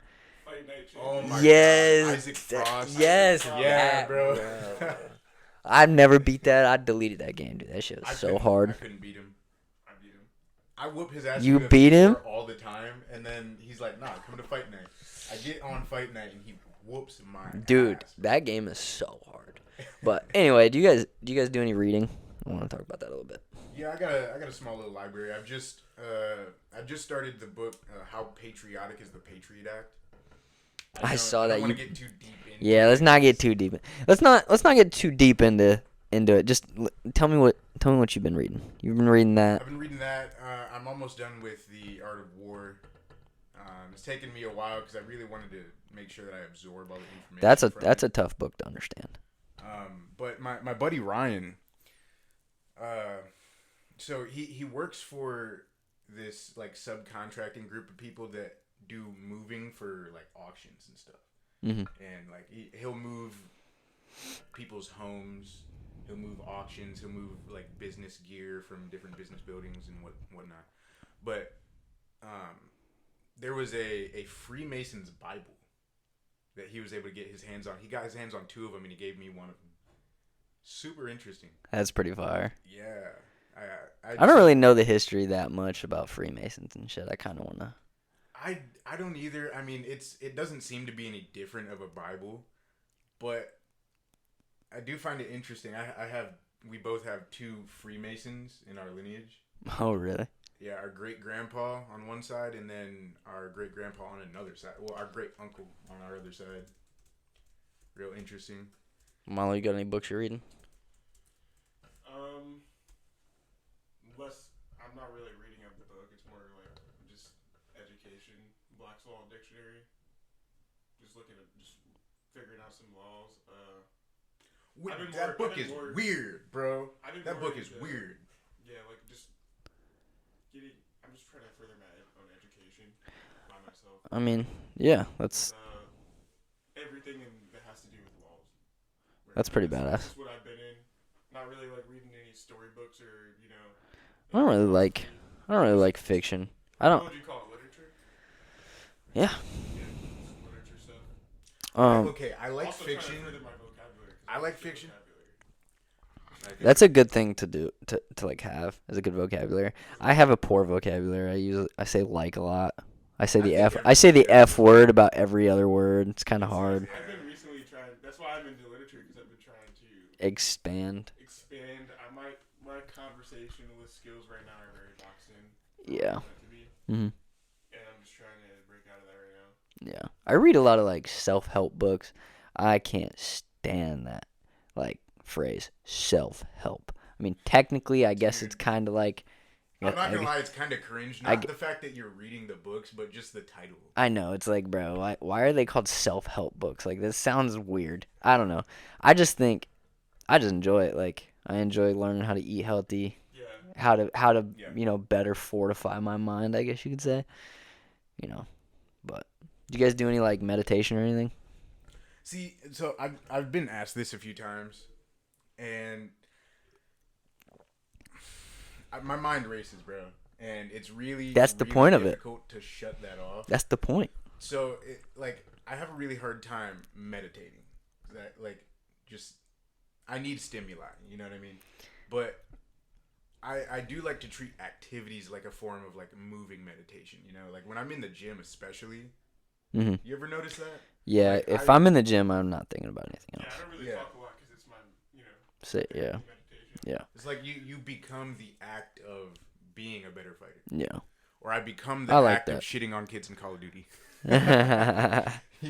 Oh my yes. God. Isaac Frost. Yes. Yeah, bro. I've never beat that. I deleted that game, dude. That shit was so hard. I couldn't beat him. I beat him. I whoop his ass. You beat him? All the time, and then he's like, "Nah, come to fight night." I get on fight night, and he whoops my dude, ass. That game is so hard. But anyway, do you guys do any reading? I want to talk about that a little bit. Yeah, I got a small little library. I just started the book How Patriotic is the Patriot Act. I saw that. I don't want to get too deep into it. Let's not get too deep. Let's not get too deep into it. Just tell me what you've been reading. You've been reading that. I've been reading that. I'm almost done with The Art of War. It's taken me a while because I really wanted to make sure that I absorb all the information. That's a tough book to understand. But my buddy Ryan, so he works for this like subcontracting group of people that do moving for like auctions and stuff. Mm-hmm. And like he'll move people's homes, he'll move auctions, he'll move like business gear from different business buildings and whatnot. But there was a Freemason's Bible that he was able to get his hands on. He got his hands on 2 of them, and he gave me one of them. Super interesting. That's pretty fire. Yeah. I don't really know the history that much about Freemasons and shit. I kind of want to. I don't either. I mean, it doesn't seem to be any different of a Bible, but I do find it interesting. We both have 2 Freemasons in our lineage. Oh, really? Yeah, our great grandpa on one side, and then our great grandpa on another side. Well, our great uncle on our other side. Real interesting. Malo, you got any books you're reading? I'm not really reading up the book. It's more like just education. Black's Law Dictionary. Just figuring out some laws. That book is weird, bro. That book is weird. Yeah, like I'm just trying to further my own education by myself. I mean, yeah, that's everything that has to do with laws. that's pretty badass. That's what I've been in. Not really like reading any storybooks or I don't really like fiction. I don't. What would you call it? Literature? Yeah. Literature stuff. Okay, I like Also fiction. trying to further my vocabulary, I like fiction. That's a good thing to do to like have as a good vocabulary. I have a poor vocabulary. I say like a lot. I say the F word about every other word. It's kind of hard. I've been recently trying. That's why I'm into literature because I've been trying to Expand. My conversational skills right now are very boxed in. Yeah. And I'm just trying to break out of that right now. Yeah. I read a lot of like self-help books. I can't stand that like phrase, self-help. I mean, technically, I guess it's kind of like. I'm not gonna lie, it's kind of cringe. Not the fact that you're reading the books, but just the title. I know, it's like, bro, why are they called self-help books? Like, this sounds weird. I don't know. I just enjoy it. Like, I enjoy learning how to eat healthy. Yeah. How to better fortify my mind, I guess you could say. But do you guys do any like meditation or anything? See, so I've been asked this a few times, and my mind races, bro, and it's really the point of it. Difficult to shut that off. That's the point. So I have a really hard time meditating. That I need stimuli. You know what I mean? But I do like to treat activities like a form of like moving meditation. Like when I'm in the gym, especially. Mm-hmm. You ever notice that? Yeah, like, if I'm in the gym, I'm not thinking about anything else. Yeah, I don't really talk a lot because it's my, Yeah. meditation. Yeah. It's like you become the act of being a better fighter. Yeah. Or I become the act of shitting on kids in Call of Duty. You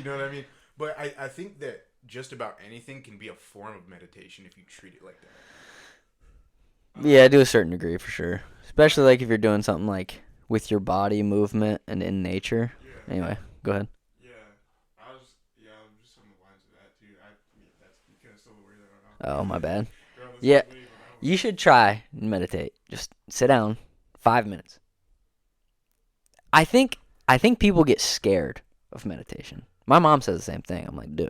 know what I mean? But I think that just about anything can be a form of meditation if you treat it like that. Yeah, to a certain degree, for sure. Especially like if you're doing something like with your body movement and in nature. Yeah. Anyway, go ahead. I'm just on the lines of that too. That's kind of still the word that I don't know. Oh, my bad. Yeah, you should try and meditate. Just sit down, 5 minutes. I think people get scared of meditation. My mom says the same thing. I'm like, dude.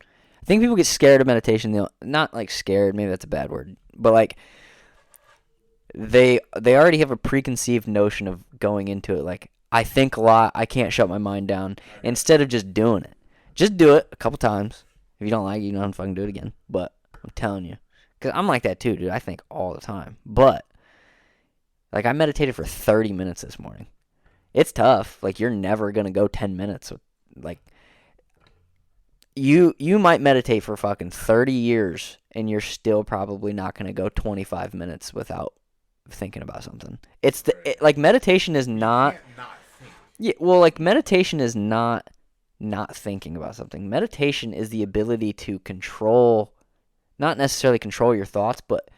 I think people get scared of meditation. They'll not like scared. Maybe that's a bad word, but like they already have a preconceived notion of going into it. Like, I think a lot. I can't shut my mind down. Instead of just doing it, just do it a couple times. If you don't like it, you don't have to fucking do it again. But I'm telling you, because I'm like that too, dude. I think all the time. But like, I meditated for 30 minutes this morning. It's tough. Like, you're never gonna go 10 minutes. Like, you might meditate for fucking 30 years, and you're still probably not gonna go 25 minutes without thinking about something. Like, meditation is not. Yeah, well, like, meditation is not thinking about something. Meditation is the ability to control, not necessarily control your thoughts, but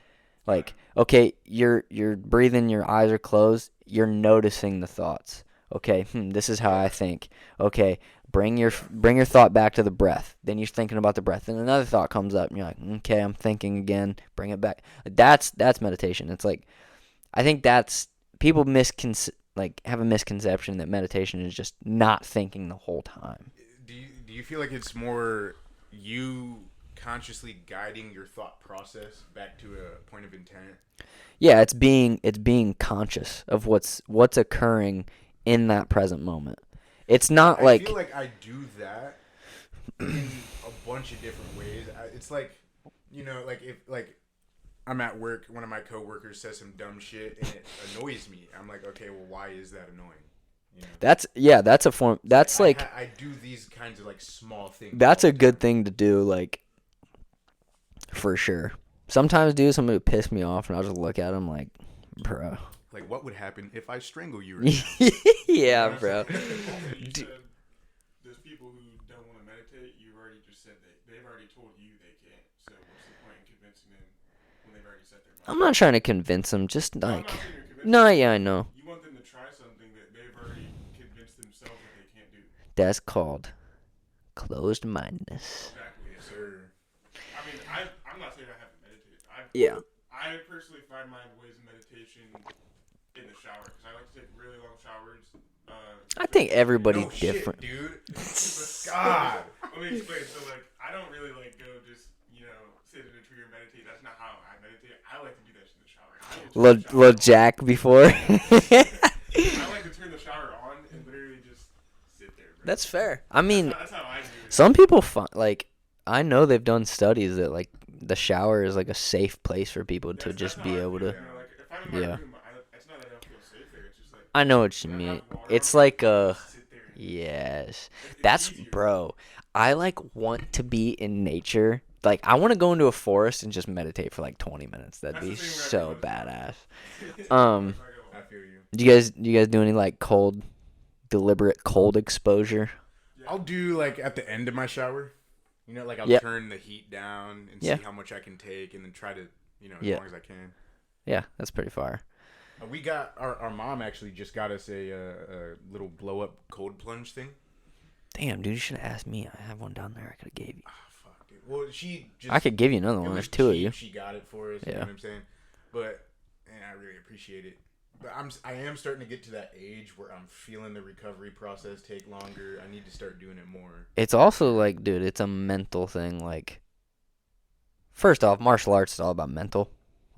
like, okay, you're breathing, your eyes are closed, you're noticing the thoughts. Okay, this is how I think. Okay, bring your thought back to the breath. Then you're thinking about the breath, and another thought comes up, and you're like, okay, I'm thinking again. Bring it back. That's meditation. It's like, I think that's people have a misconception that meditation is just not thinking the whole time. Do you feel like it's more you consciously guiding your thought process back to a point of intent? Yeah, it's being conscious of what's occurring in that present moment. It's not I like, feel like I do that in a bunch of different ways. It's like, like if I'm at work, one of my coworkers says some dumb shit and it annoys me. I'm like, okay, well, why is that annoying? You know? That's a form. That's like I do these kinds of like small things. that's all a the good time. thing to do, like for sure. Sometimes, dude, somebody would piss me off, and I'll just look at him like, bro. Like, what would happen if I strangle you right now? Yeah, You know? bro. So you D- said there's people who don't want to meditate. You already just said they've already told you they can't. So what's the point in convincing them when they've already set their mind? I'm not trying to convince them. Just No, I'm like, not saying you're convincing no, them. yeah, I know. You want them to try something that they've already convinced themselves that they can't do. That's called closed mindedness. Exactly. Yes, sir. I mean, I'm not saying I haven't meditated. Yeah. I personally find my ways of meditation in the shower because I like to take really long showers. I think everybody's No shit, different. dude. But- God. Let me explain. So, like, I don't really like go just sit in a tree or meditate. That's not how I meditate. I like to do that shit in the shower. Little Jack before. I like to turn the shower on and literally just sit there. Bro. That's fair. I mean, That's how I do it. some people like. I know they've done studies that like the shower is like a safe place for people to That's just how be I able feel, to. Like, if I'm in my Yeah. room, it's not that I don't feel safe there. It's just like I know what you when I mean. have water It's on me, like I a. just sit there and Yes. it's That's easier. bro. I like want to be in nature. Like I want to go into a forest and just meditate for like 20 minutes. That'd That's be the thing so where badass. That's Um, I feel you. Do you guys do any like deliberate cold exposure? I'll do like at the end of my shower. You know, like I'll Yep. turn the heat down and Yeah. see how much I can take, and then try to, as Yeah. long as I can. Yeah, that's pretty far. We got our mom actually just got us a little blow up cold plunge thing. Damn, dude, you should have asked me. I have one down there. I could have gave you. Ah, fuck, dude. Well, she just. I could give you another It one. was There's two of cheap. you. She got it for us. You Yeah. know what I'm saying? But I really appreciate it. But I am starting to get to that age where I'm feeling the recovery process take longer. I need to start doing it more. It's also like, dude, it's a mental thing. Like, first off, martial arts is all about mental,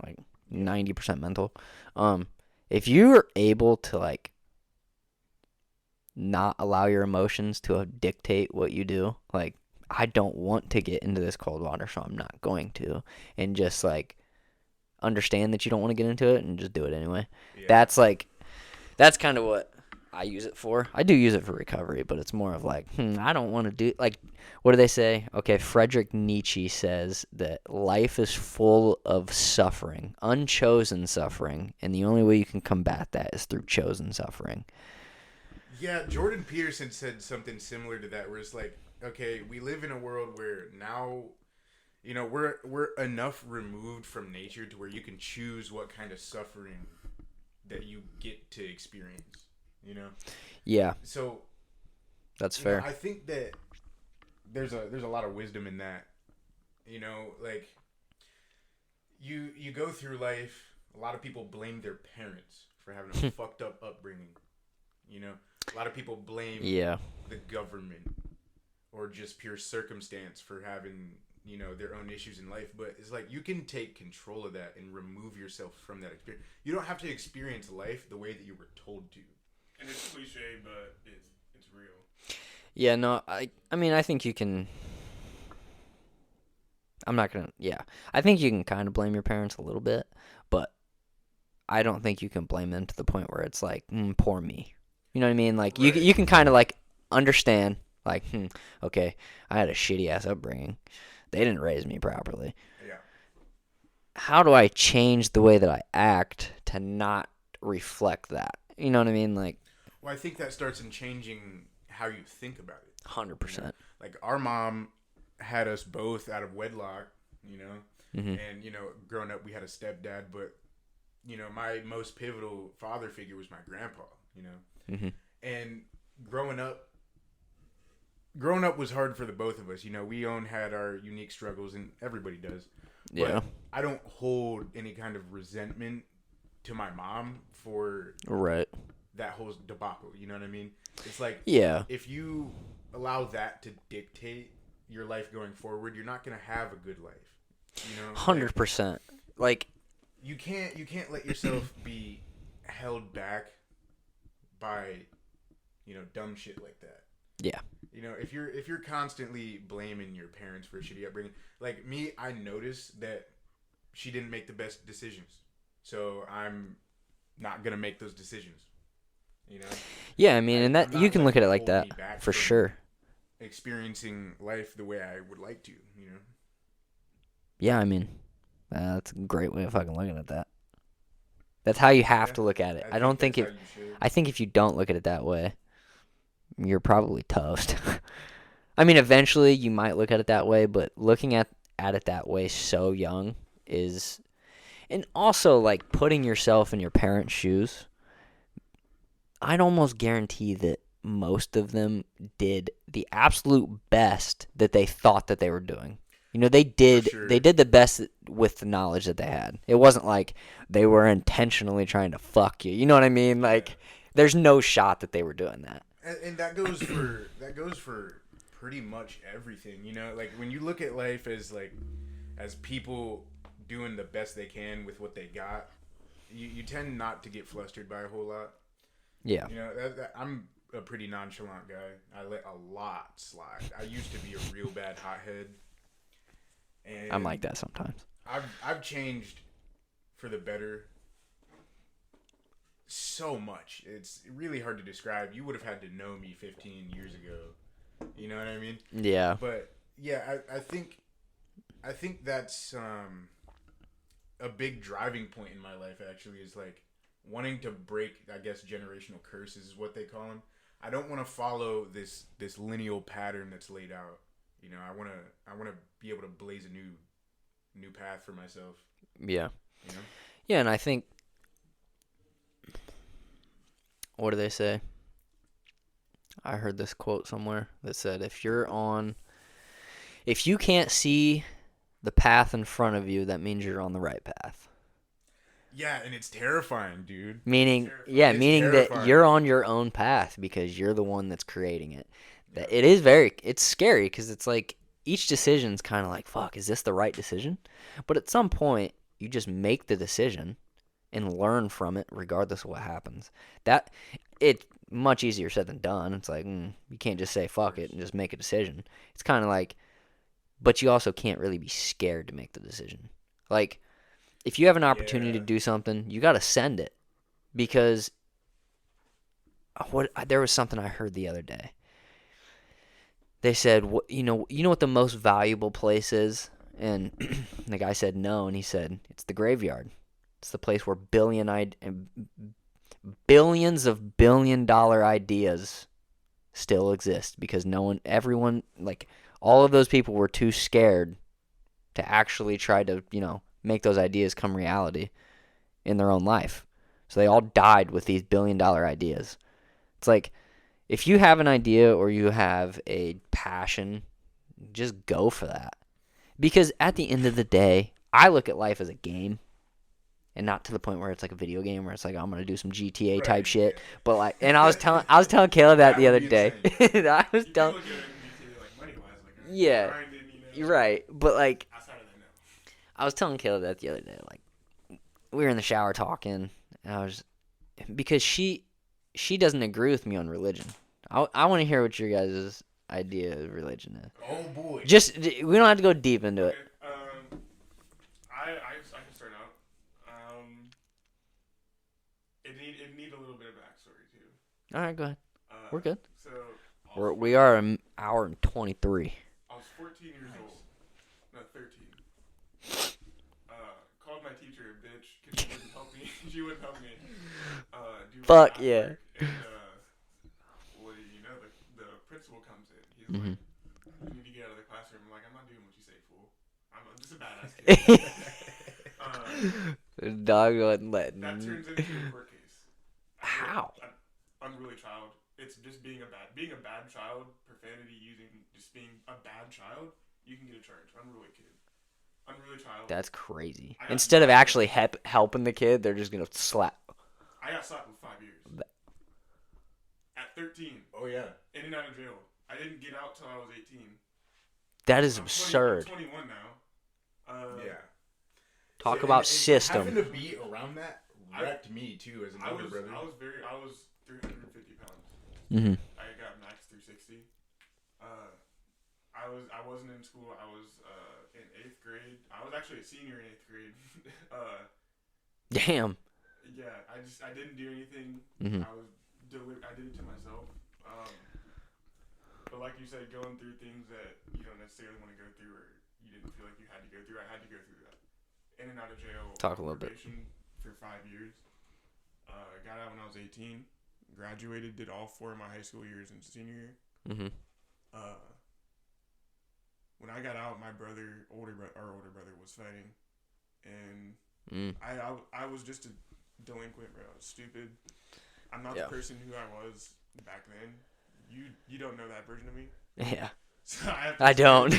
like 90% mental. If you're able to like not allow your emotions to dictate what you do, like I don't want to get into this cold water, so I'm not going to, and just like understand that you don't want to get into it and just do it anyway. Yeah. That's kind of what I use it for. I do use it for recovery, but it's more of like, I don't want to do, like, what do they say? Okay, Friedrich Nietzsche says that life is full of suffering, unchosen suffering, and the only way you can combat that is through chosen suffering. Yeah, Jordan Peterson said something similar to that, where it's like, okay, we live in a world where now, we're enough removed from nature to where you can choose what kind of suffering that you get to experience. Yeah, So that's fair. I think that there's a lot of wisdom in that. Like you go through life. A lot of people blame their parents for having a fucked up upbringing. A lot of people blame Yeah. the government or just pure circumstance for having their own issues in life. But it's like you can take control of that and remove yourself from that experience. You don't have to experience life the way that you were told to. And it's cliche, but it's real. Yeah, no, I mean, I think you can. I'm not gonna. Yeah, I think you can kind of blame your parents a little bit, but I don't think you can blame them to the point where it's like, poor me. You know what I mean? Like Right. you can kind of like understand, like, okay, I had a shitty ass upbringing. They didn't raise me properly. Yeah. How do I change the way that I act to not reflect that? You know what I mean? Like, Well, I think that starts in changing how you think about it. 100%. Like our mom had us both out of wedlock, Mhm. and growing up we had a stepdad, but my most pivotal father figure was my grandpa, Mhm. and growing up was hard for the both of us. We had our unique struggles, and everybody does. Yeah. But I don't hold any kind of resentment to my mom for Right. that whole debacle. You know what I mean? It's like, Yeah. if you allow that to dictate your life going forward, you're not going to have a good life. 100%. Like, You can't let yourself be held back by dumb shit like that. yeah. If you're constantly blaming your parents for a shitty upbringing, like me, I noticed that she didn't make the best decisions, so I'm not gonna make those decisions. Yeah, I mean, and I'm that you not can look letting at it it like hold that me back for from sure. experiencing life the way I would like to. You know. Yeah, I mean, that's a great way of fucking looking at that. That's how you have Yeah, to look at it. I I don't think think that's if how you should. I think if you don't look at it that way, you're probably toast. I mean, eventually you might look at it that way, but looking at it that way so young is, and also like putting yourself in your parents' shoes. I'd almost guarantee that most of them did the absolute best that they thought that they were doing. You know, they did sure. the best with the knowledge that they had. It wasn't like they were intentionally trying to fuck you. You know what I mean? Like there's no shot that they were doing that. And that goes for pretty much everything. You know, like when you look at life as people doing the best they can with what they got, you tend not to get flustered by a whole lot. Yeah. You know, I'm a pretty nonchalant guy. I let a lot slide. I used to be a real bad hothead. And I'm like that sometimes. I've changed for the better so much. It's really hard to describe. You would have had to know me 15 years ago. You know what I mean? Yeah. But yeah, I think that's a big driving point in my life actually is like wanting to break, I guess, generational curses is what they call them. I don't want to follow this lineal pattern that's laid out. You know, I want to be able to blaze a new path for myself. Yeah. You know? Yeah, and I think, what do they say? I heard this quote somewhere that said, if you can't see the path in front of you, that means you're on the right path. Yeah, and it's terrifying, dude. Meaning, It's meaning that terrifying. you're on your own path because you're the one that's creating it. That Yeah. it's scary because it's like each decision's kind of like, fuck, is this the right decision? But at some point, you just make the decision and learn from it regardless of what happens. It's much easier said than done. It's like, you can't just say fuck it and just make a decision. It's kind of like, but you also can't really be scared to make the decision. Like, if you have an opportunity to do something, you got to send it. Because there was something I heard the other day. They said, you know what the most valuable place is? And the guy said no, and he said, it's the graveyard. It's the place where billions of billion-dollar ideas still exist because everyone, like, all of those people were too scared to actually try to, make those ideas come reality in their own life. So they all died with these billion-dollar ideas. It's like, if you have an idea or you have a passion, just go for that. Because at the end of the day, I look at life as a game. And not to the point where it's like a video game where it's like I'm gonna do some GTA type shit. But like, and I was telling Caleb that the other day. I was telling. Yeah, you're right. But like, I was telling Caleb that the other day. Like, we were in the shower talking, and because she doesn't agree with me on religion. I want to hear what your guys' idea of religion is. Oh boy. Just we don't have to go deep into it. I can start out. It need a little bit of backstory too. All right, go ahead. We're good. So We are an hour and 23. I was 14 years old. No, 13. Called my teacher a bitch because she wouldn't help me. She wouldn't help me do Fuck math yeah. work. And the principal comes in. He's like, "You need to get out of the classroom." I'm like, "I'm not doing what you say, fool. I'm just a badass kid." The dog wasn't letting. That turns into a court case. How? Unruly child. It's just being a bad child. Profanity using just being a bad child. You can get a charge. Unruly kid. Unruly child. That's crazy. Instead of actually helping the kid, they're just gonna slap. I got slapped with 5 years. At 13. Oh yeah. In and out of jail. I didn't get out till I was 18. That is I'm absurd. 21 now. Yeah. Talk about system. Having to be around that wrecked me too as an older brother. I was 350 pounds. Mm-hmm. I got max 360. I wasn't in school. I was in 8th grade. I was actually a senior in 8th grade. Damn. Yeah, I didn't do anything. Mm-hmm. I was I did it to myself. But like you said, going through things that you don't necessarily want to go through, or you didn't feel like you had to go through. I had to go through that. In and out of jail. Talk a little bit. For 5 years. Got out when I was 18. Graduated. Did all 4 of my high school years in senior year. Mm-hmm. When I got out, my older brother was fighting, and I was just a delinquent, bro. I was stupid. I'm not the person who I was back then. You don't know that version of me. Yeah. So I don't.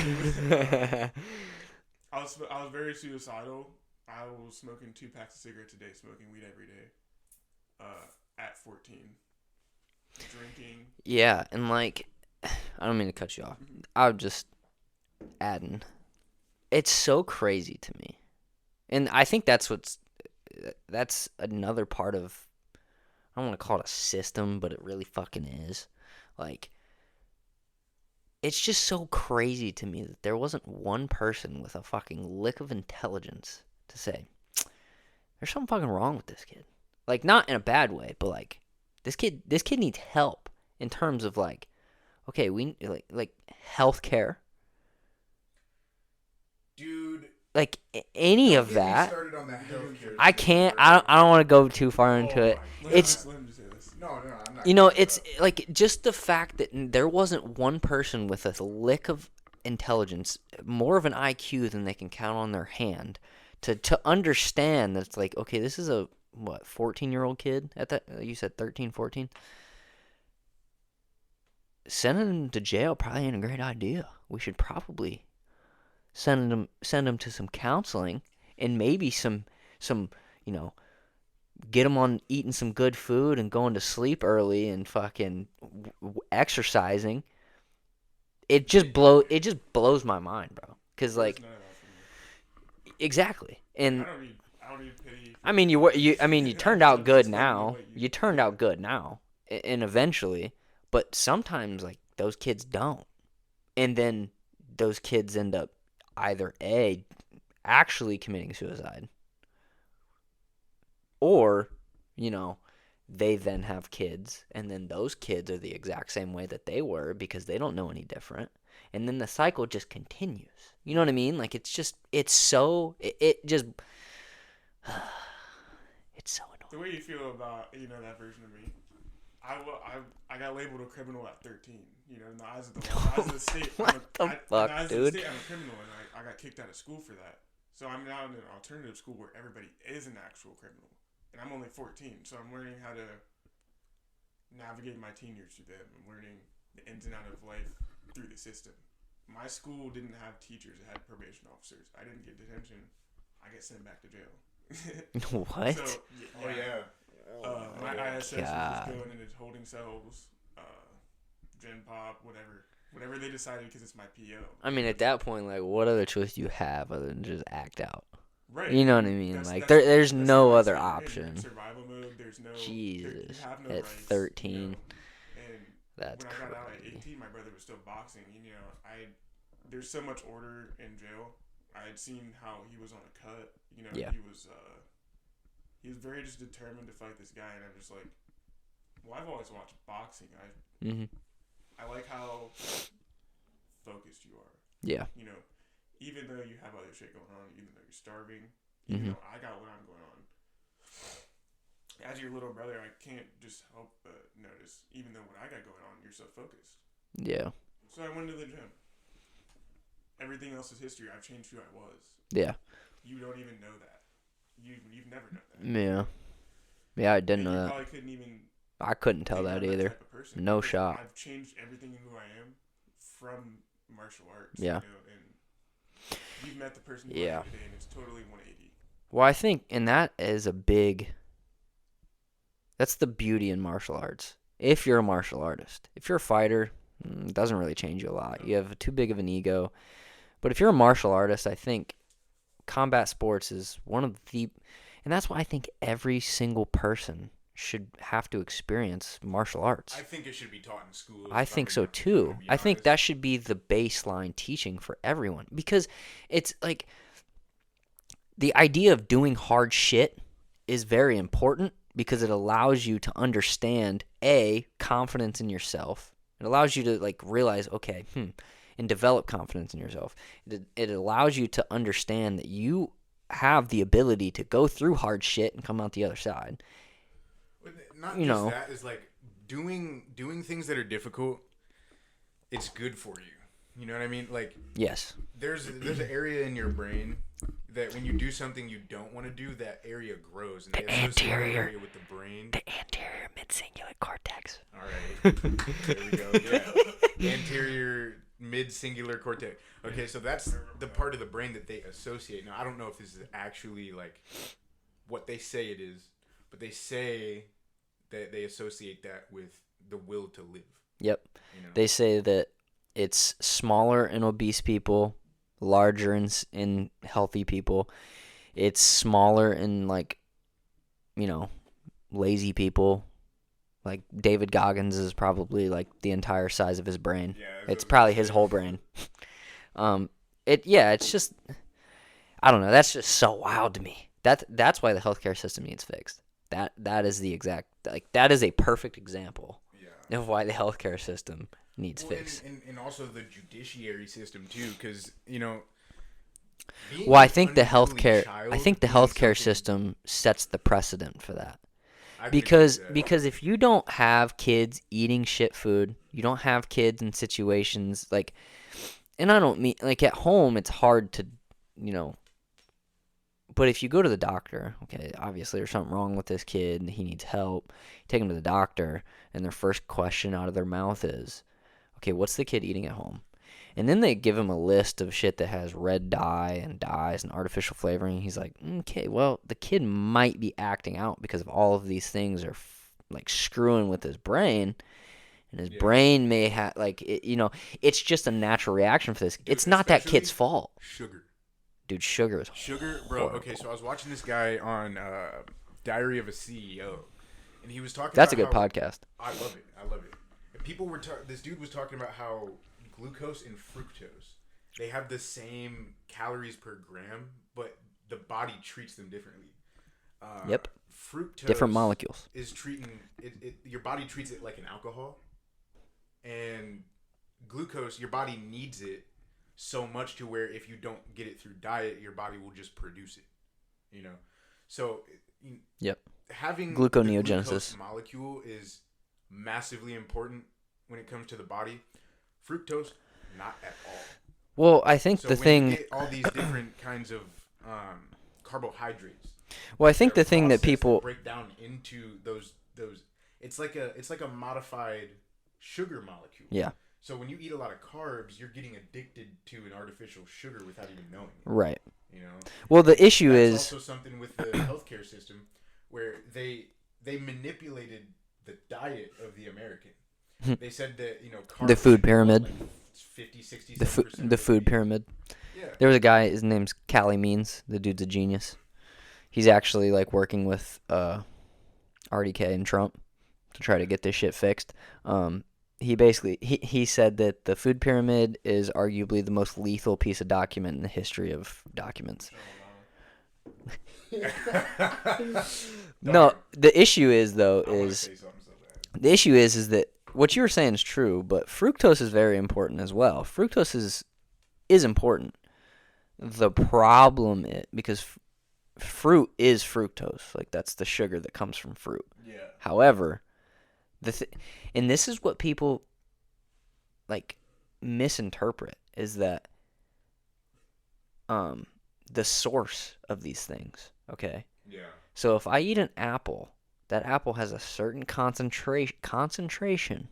I was very suicidal. I was smoking 2 packs of cigarettes a day, smoking weed every day. At 14, drinking. Yeah, and like, I don't mean to cut you off. I'm just adding. It's so crazy to me, and I think that's another part of. I don't want to call it a system, but it really fucking is. Like, it's just so crazy to me that there wasn't one person with a fucking lick of intelligence to say, there's something fucking wrong with this kid. Like, not in a bad way, but like, this kid needs help in terms of like, okay, we like healthcare. Dude, like any of that. I can't. I don't want to go too far into it. It's no, I'm not. You know, it's like just the fact that there wasn't one person with a lick of intelligence, more of an IQ than they can count on their hand, to understand that it's like, okay, this is a 14-year-old kid at that. You said 13, 14. Sending him to jail probably ain't a great idea. We should probably send him to some counseling and maybe some get him on eating some good food and going to sleep early and fucking exercising. It just blows my mind, bro. Cause like, exactly, and I don't need pity. I mean, you turned out good now. You turned out good now, and eventually, but sometimes like those kids don't, and then those kids end up either actually committing suicide, or, they then have kids, and then those kids are the exact same way that they were because they don't know any different, and then the cycle just continues. You know what I mean? Like, it's so annoying. The way you feel about, that version of me, I got labeled a criminal at 13. In the eyes of the state. What the fuck, dude? I'm a criminal, and I got kicked out of school for that. So I'm now in an alternative school where everybody is an actual criminal. And I'm only 14, so I'm learning how to navigate my teen years through them. I'm learning the ins and outs of life through the system. My school didn't have teachers. It had probation officers. I didn't get detention. I get sent back to jail. What? So, my ISS was just going into holding cells, gen pop, whatever they decided because it's my PO. I mean, at that point, like, what other choice do you have other than just act out? Right. You know what I mean? There's no other option. In survival mode, there's no. Jesus. You have no at rights, 13. And That's when I got out at crazy. 18, my brother was still boxing. There's so much order in jail. I had seen how he was on a cut. Yeah. He was very just determined to fight this guy, and I'm just like, well, I've always watched boxing. I like how focused you are. Yeah. Even though you have other shit going on, even though you're starving, I got what I'm going on. As your little brother, I can't just help but notice, even though what I got going on, you're so focused. Yeah. So I went to the gym. Everything else is history. I've changed who I was. Yeah. You don't even know that. You've never known that. Yeah. Yeah, I didn't know that. Probably couldn't even. I couldn't tell that either. No shot. I've changed everything in who I am from martial arts. Yeah. And you've met the person you are today, and it's totally 180. Well, I think, and that is that's the beauty in martial arts. If you're a martial artist, if you're a fighter, it doesn't really change you a lot. You have too big of an ego. But if you're a martial artist, I think combat sports is one of the, and that's why I think every single person should have to experience martial arts. I think it should be taught in schools. I think so too. I think that should be the baseline teaching for everyone, because it's like the idea of doing hard shit is very important, because it allows you to understand, confidence in yourself. It allows you to, like, realize, okay, and develop confidence in yourself. It allows you to understand that you have the ability to go through hard shit and come out the other side. Not just that, is like doing things that are difficult. It's good for you. You know what I mean? Like, yes, there's an area in your brain that when you do something you don't want to do, that area grows, and the they associate that anterior area with the brain. The anterior mid-cingulate cortex. All right, there we go. Yeah, anterior mid-singular cortex. Okay, so that's the part of the brain that they associate. Now, I don't know if this is actually like what they say it is, but they say that they associate that with the will to live. Yep. They say that it's smaller in obese people, larger in healthy people. It's smaller in, like, lazy people. Like, David Goggins is probably, like, the entire size of his brain. Yeah, it's probably his whole brain. It's just, I don't know. That's just so wild to me. That's why the healthcare system needs fixed. That is the exact, like, that is a perfect example of why the healthcare system needs fixed. And also the judiciary system too, because I think the healthcare system sets the precedent for that. Because if you don't have kids eating shit food, you don't have kids in situations like, and I don't mean like at home it's hard to, but if you go to the doctor, okay, obviously there's something wrong with this kid and he needs help. You take him to the doctor and their first question out of their mouth is, okay, what's the kid eating at home? And then they give him a list of shit that has red dye and dyes and artificial flavoring. He's like, okay, well, the kid might be acting out because of all of these things are like screwing with his brain. And his brain may have, like, it's just a natural reaction for this. It's not that kid's fault. Sugar. Dude, sugar is bro. Horrible. Okay, so I was watching this guy on Diary of a CEO, and he was talking. That's about a good podcast. I love it. And people were this dude was talking about how glucose and fructose, they have the same calories per gram, but the body treats them differently. Yep. Fructose, different molecules, is treating it. Your body treats it like an alcohol, and glucose, your body needs it so much to where if you don't get it through diet, your body will just produce it. So yep, having gluconeogenesis the glucose molecule is massively important when it comes to the body. Fructose, not at all. Well, I think so the when thing you get all these different kinds of carbohydrates. Well, I think the thing that people break down into those it's like a modified sugar molecule. Yeah. So when you eat a lot of carbs, you're getting addicted to an artificial sugar without even knowing it. Right. Well, the issue is also something with the healthcare system where they manipulated the diet of the American. They said that, carbs the food pyramid. Like 50, 60, the food pyramid. Yeah. There was a guy, his name's Callie Means. The dude's a genius. He's actually like working with RDK and Trump to try to get this shit fixed. He basically he said that the food pyramid is arguably the most lethal piece of document in the history of documents. No, the issue is that what you were saying is true, but fructose is very important as well. Fructose is important. The problem is because fruit is fructose, like that's the sugar that comes from fruit. Yeah. However, and this is what people like misinterpret is that the source of these things. Okay. Yeah. So if I eat an apple, that apple has a certain concentration.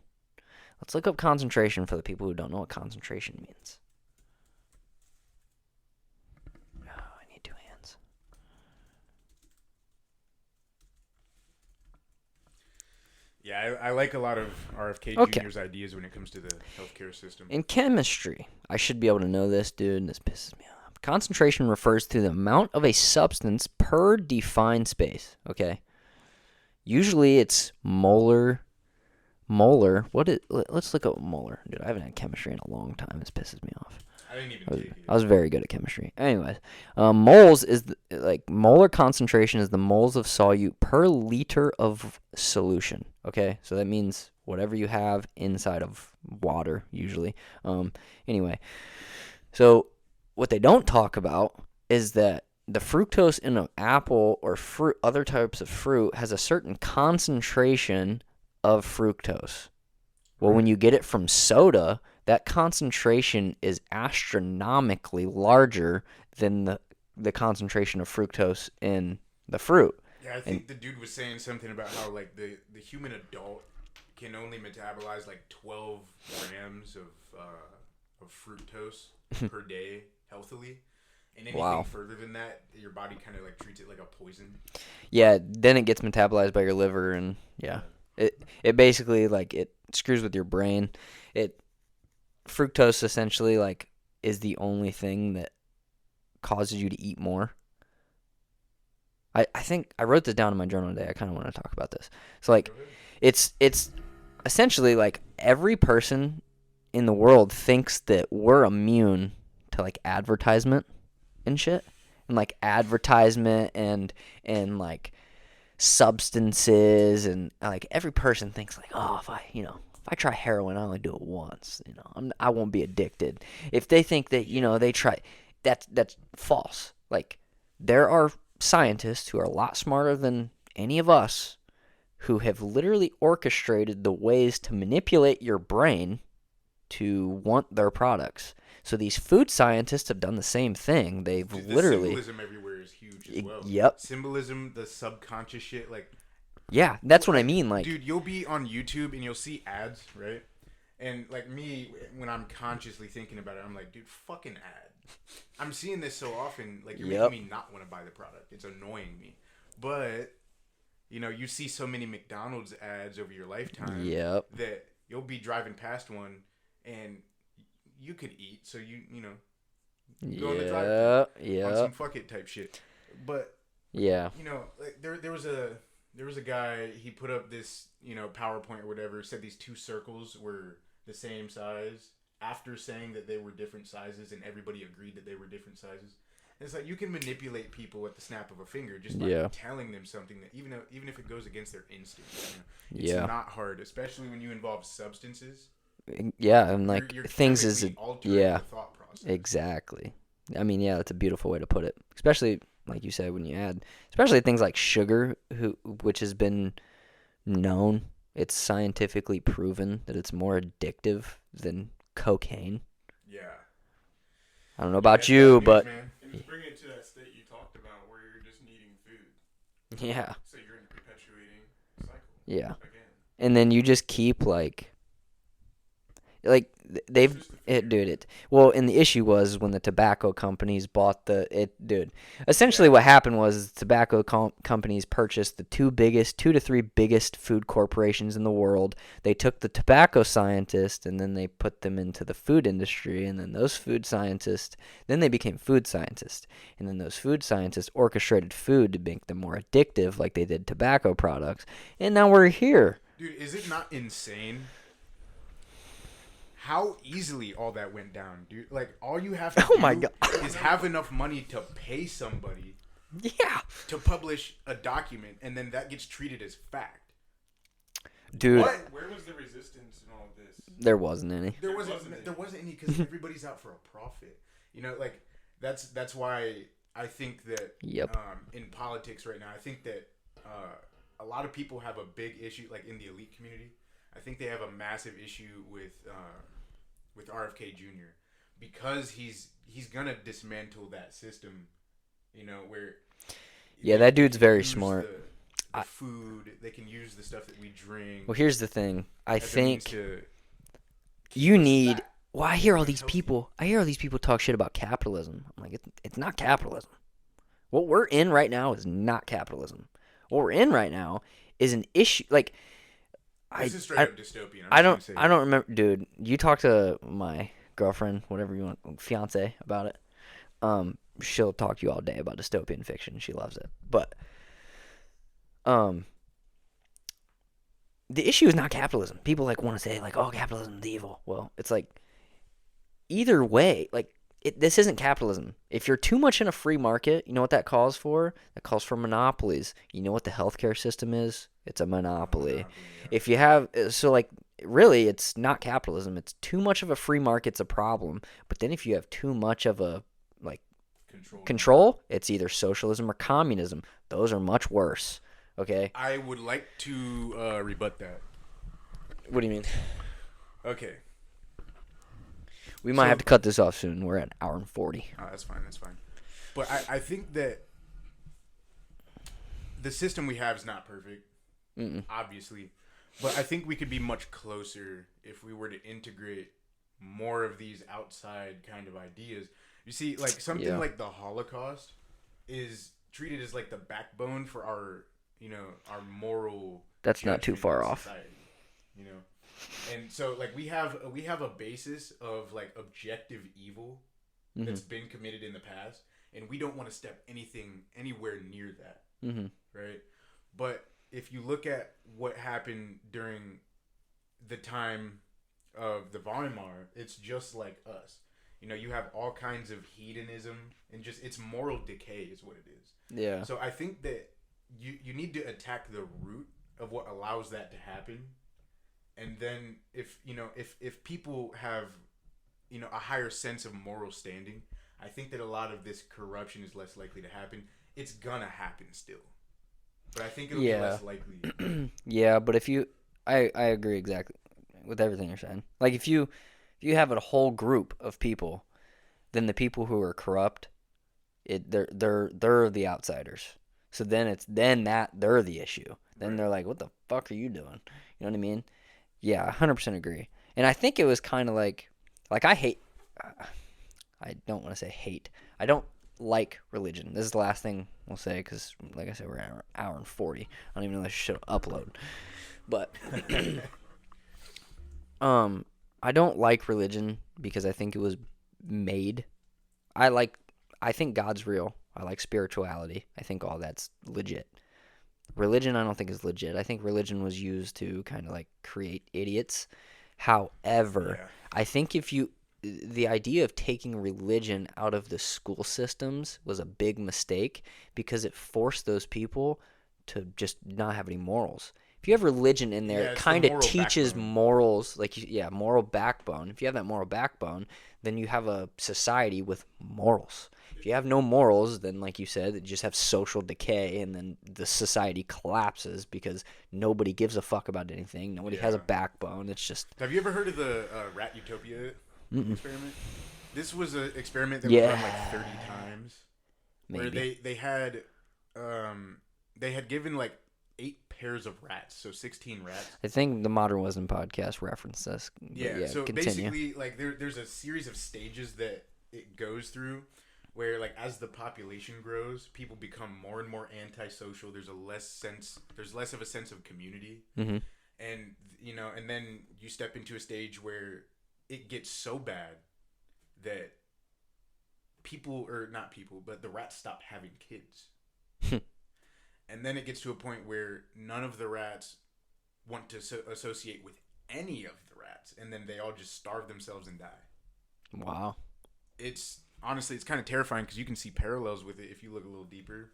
Let's look up concentration for the people who don't know what concentration means. Oh, I need two hands. Yeah, I like a lot of RFK Jr.'s ideas when it comes to the healthcare system. In chemistry, I should be able to know this, dude. This pisses me off. Concentration refers to the amount of a substance per defined space. Okay. Usually it's molar. Let's look up molar. Dude, I haven't had chemistry in a long time. This pisses me off. I didn't even take it. I was very good at chemistry. Anyways, moles is molar concentration is the moles of solute per liter of solution. Okay, so that means whatever you have inside of water usually. Anyway, so what they don't talk about is that the fructose in an apple or fruit, other types of fruit, has a certain concentration of fructose. Well, when you get it from soda, that concentration is astronomically larger than the concentration of fructose in the fruit. Yeah, I think the dude was saying something about how like the human adult can only metabolize like 12 grams of fructose per day healthily. And anything further than that, your body kind of like treats it like a poison. Yeah, then it gets metabolized by your liver, and it basically like it screws with your brain. Fructose essentially like is the only thing that causes you to eat more. I think I wrote this down in my journal today. I kind of want to talk about this. So like it's essentially like every person in the world thinks that we're immune to like advertisement and shit, and like advertisement and like substances, and like every person thinks like, oh, if I try heroin, I only do it once, I won't be addicted. If they think that they try, that's false. Like there are scientists who are a lot smarter than any of us who have literally orchestrated the ways to manipulate your brain to want their products. So these food scientists have done the same thing. They've literally... symbolism everywhere is huge as well. Yep. Symbolism, the subconscious shit, like... Yeah, that's what I mean. Like, dude, you'll be on YouTube and you'll see ads, right? And like me, when I'm consciously thinking about it, I'm like, dude, fucking ad. I'm seeing this so often, like you're making me not want to buy the product. It's annoying me. But, you see so many McDonald's ads over your lifetime that you'll be driving past one and... you could eat, so go on the drive on some fuck it type shit. But like there was a guy, he put up this PowerPoint or whatever, said these two circles were the same size after saying that they were different sizes, and everybody agreed that they were different sizes. And it's like you can manipulate people at the snap of a finger just by telling them something that even if it goes against their instincts. It's not hard, especially when you involve substances. Yeah, and like you're things is the thought process. Exactly. I mean, yeah, that's a beautiful way to put it. Especially like you said, when you add, especially things like sugar, which has been known, it's scientifically proven that it's more addictive than cocaine. Yeah. I don't know about you, but and it's bringing it to that state you talked about where you're just needing food. Yeah. So you're in a perpetuating cycle. Yeah. Again. And then you just keep like they've well, and the issue was when the tobacco companies bought essentially what happened was tobacco companies purchased the two to three biggest food corporations in the world. They took the tobacco scientists and then they put them into the food industry, and then those food scientists, then they became food scientists, and then those food scientists orchestrated food to make them more addictive like they did tobacco products, and now we're here. Dude, is it not insane how easily all that went down, dude? Like, all you have to do is have enough money to pay somebody to publish a document, and then that gets treated as fact. Dude. Where was the resistance in all of this? There wasn't any. There wasn't any because everybody's out for a profit. Like, that's why I think that in politics right now, I think that a lot of people have a big issue, like in the elite community. I think they have a massive issue with RFK Jr. because he's gonna dismantle that system, where that dude's very smart. The food, they can use the stuff that we drink. Well, here's the thing. I think you need. Well, I hear all these people talk shit about capitalism. I'm like, it's not capitalism. What we're in right now is not capitalism. What we're in right now is an issue. Like, this is straight up dystopian. I don't remember, dude. You talk to my girlfriend, whatever you want, fiance, about it. She'll talk to you all day about dystopian fiction. She loves it. But the issue is not capitalism. People want to say oh, capitalism is evil. Well, it's like either way, like this isn't capitalism. If you're too much in a free market, you know what that calls for? That calls for monopolies. You know what the healthcare system is? It's a monopoly. Yeah. If you have so like really, it's not capitalism. It's too much of a free market's a problem. But then if you have too much of a like control, it's either socialism or communism. Those are much worse. Okay. I would like to rebut that. What do you mean? Okay. We might have to cut this off soon. We're at an hour and 40. Oh, that's fine. But I think that the system we have is not perfect, obviously. But I think we could be much closer if we were to integrate more of these outside kind of ideas. You see, like something like the Holocaust is treated as like the backbone for our, our moral. That's not too far off. Society, And so, like, we have a basis of like objective evil that's been committed in the past, and we don't want to step anywhere near that, right? But if you look at what happened during the time of the Weimar, it's just like us. You have all kinds of hedonism and just it's moral decay is what it is. Yeah. So I think that you need to attack the root of what allows that to happen. And then if people have, a higher sense of moral standing, I think that a lot of this corruption is less likely to happen. It's gonna happen still. But I think it'll be less likely. Yeah, but I agree exactly with everything you're saying. Like if you have a whole group of people, then the people who are corrupt, they're the outsiders. So then they're the issue. Then they're like, what the fuck are you doing? You know what I mean? Yeah, 100% agree. And I think it was kind of like I don't want to say hate. I don't like religion. This is the last thing we'll say because, like I said, we're at an hour and 40. I don't even know if I should upload. But I don't like religion because I think it was made. I think God's real. I like spirituality. I think all that's legit. Religion, I don't think is legit. I think religion was used to kind of like create idiots. However, I think the idea of taking religion out of the school systems was a big mistake because it forced those people to just not have any morals. If you have religion in there, it kind of teaches backbone. Morals, moral backbone. If you have that moral backbone, then you have a society with morals. If you have no morals, then like you said, you just have social decay, and then the society collapses because nobody gives a fuck about anything. Nobody has a backbone. It's just. Have you ever heard of the rat utopia experiment? This was an experiment that was run like 30 times. Maybe. Where they had given like 8 pairs of rats, so 16 rats. I think the Modern Wisdom podcast referenced this. Yeah, so continue. Basically, like there's a series of stages that it goes through, where like as the population grows, people become more and more antisocial. There's less of a sense of community, and and then you step into a stage where it gets so bad that the rats stop having kids. And then it gets to a point where none of the rats want to associate with any of the rats, and then they all just starve themselves and die. Wow. It's kind of terrifying because you can see parallels with it if you look a little deeper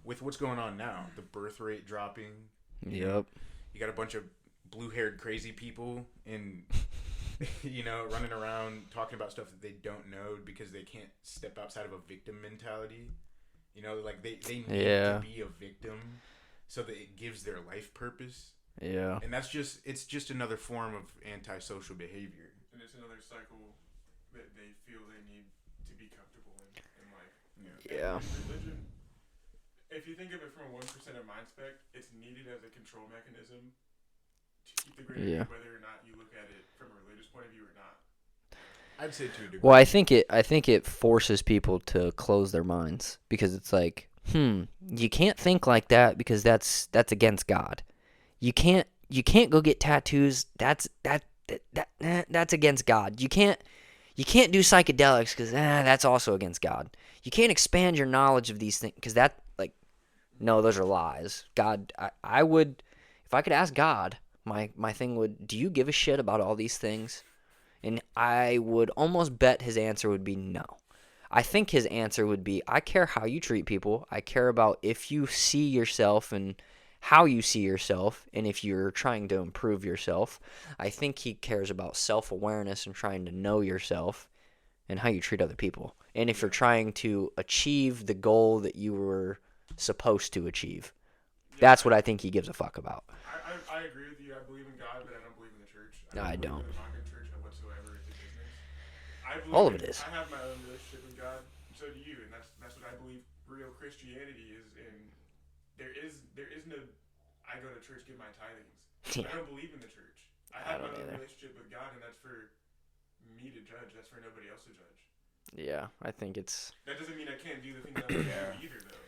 with what's going on now. The birth rate dropping. Yep. You got a bunch of blue-haired crazy people running around talking about stuff that they don't know because they can't step outside of a victim mentality. Like they need to be a victim so that it gives their life purpose. Yeah. And it's just another form of antisocial behavior. And it's another cycle that they feel they need to be comfortable in life. Yeah. Religion, if you think of it from a 1% of mind spec, it's needed as a control mechanism to keep the greater good, whether or not you look at it from a religious point of view or not. I'd say to a degree. Well, I think it forces people to close their minds because it's like, you can't think like that because that's against God. You can't go get tattoos. That's against God. You can't do psychedelics because that's also against God. You can't expand your knowledge of these things because no, those are lies. God, I would, if I could ask God, my thing would, do you give a shit about all these things? And I would almost bet his answer would be no. I think his answer would be, I care how you treat people. I care about if you see yourself and how you see yourself, and if you're trying to improve yourself. I think he cares about self-awareness and trying to know yourself and how you treat other people. And if you're trying to achieve the goal that you were supposed to achieve. That's what I think he gives a fuck about. I agree with you. I believe in God, but I don't believe in the church. I don't. believe in the American church whatsoever. It's a business. All of it is. I have my own relationship with God, and so do you, and that's what I believe real Christianity is. And there is no I go to church, give my tithings. Yeah. I don't believe in the church. I have my own relationship with God, and that's for me to judge. That's for nobody else to judge. Yeah, I think it's... That doesn't mean I can't do the things that I'm going to do either, though.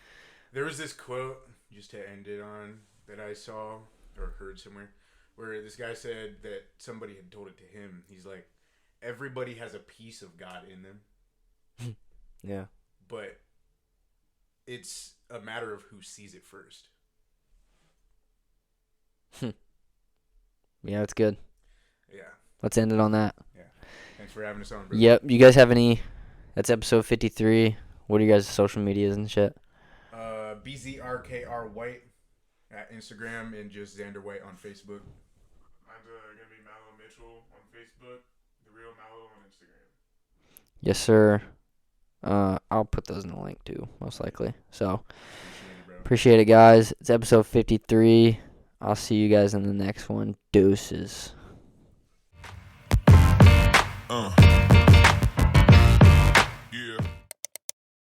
There was this quote, just to end it on, that I saw or heard somewhere, where this guy said that somebody had told it to him. He's like, everybody has a piece of God in them. Yeah. But it's a matter of who sees it first. Yeah, it's good. Yeah. Let's end it on that. Yeah. Thanks for having us on, bro. Yep. You guys have any... That's episode 53. What are you guys' social medias and shit? bzrkrwhite at Instagram and just Xander White on Facebook. Mine's going to be Malo Mitchell on Facebook, therealmalo on Instagram. Yes, sir. I'll put those in the link too, most likely. So, appreciate it, guys. It's episode 53. I'll see you guys in the next one. Deuces.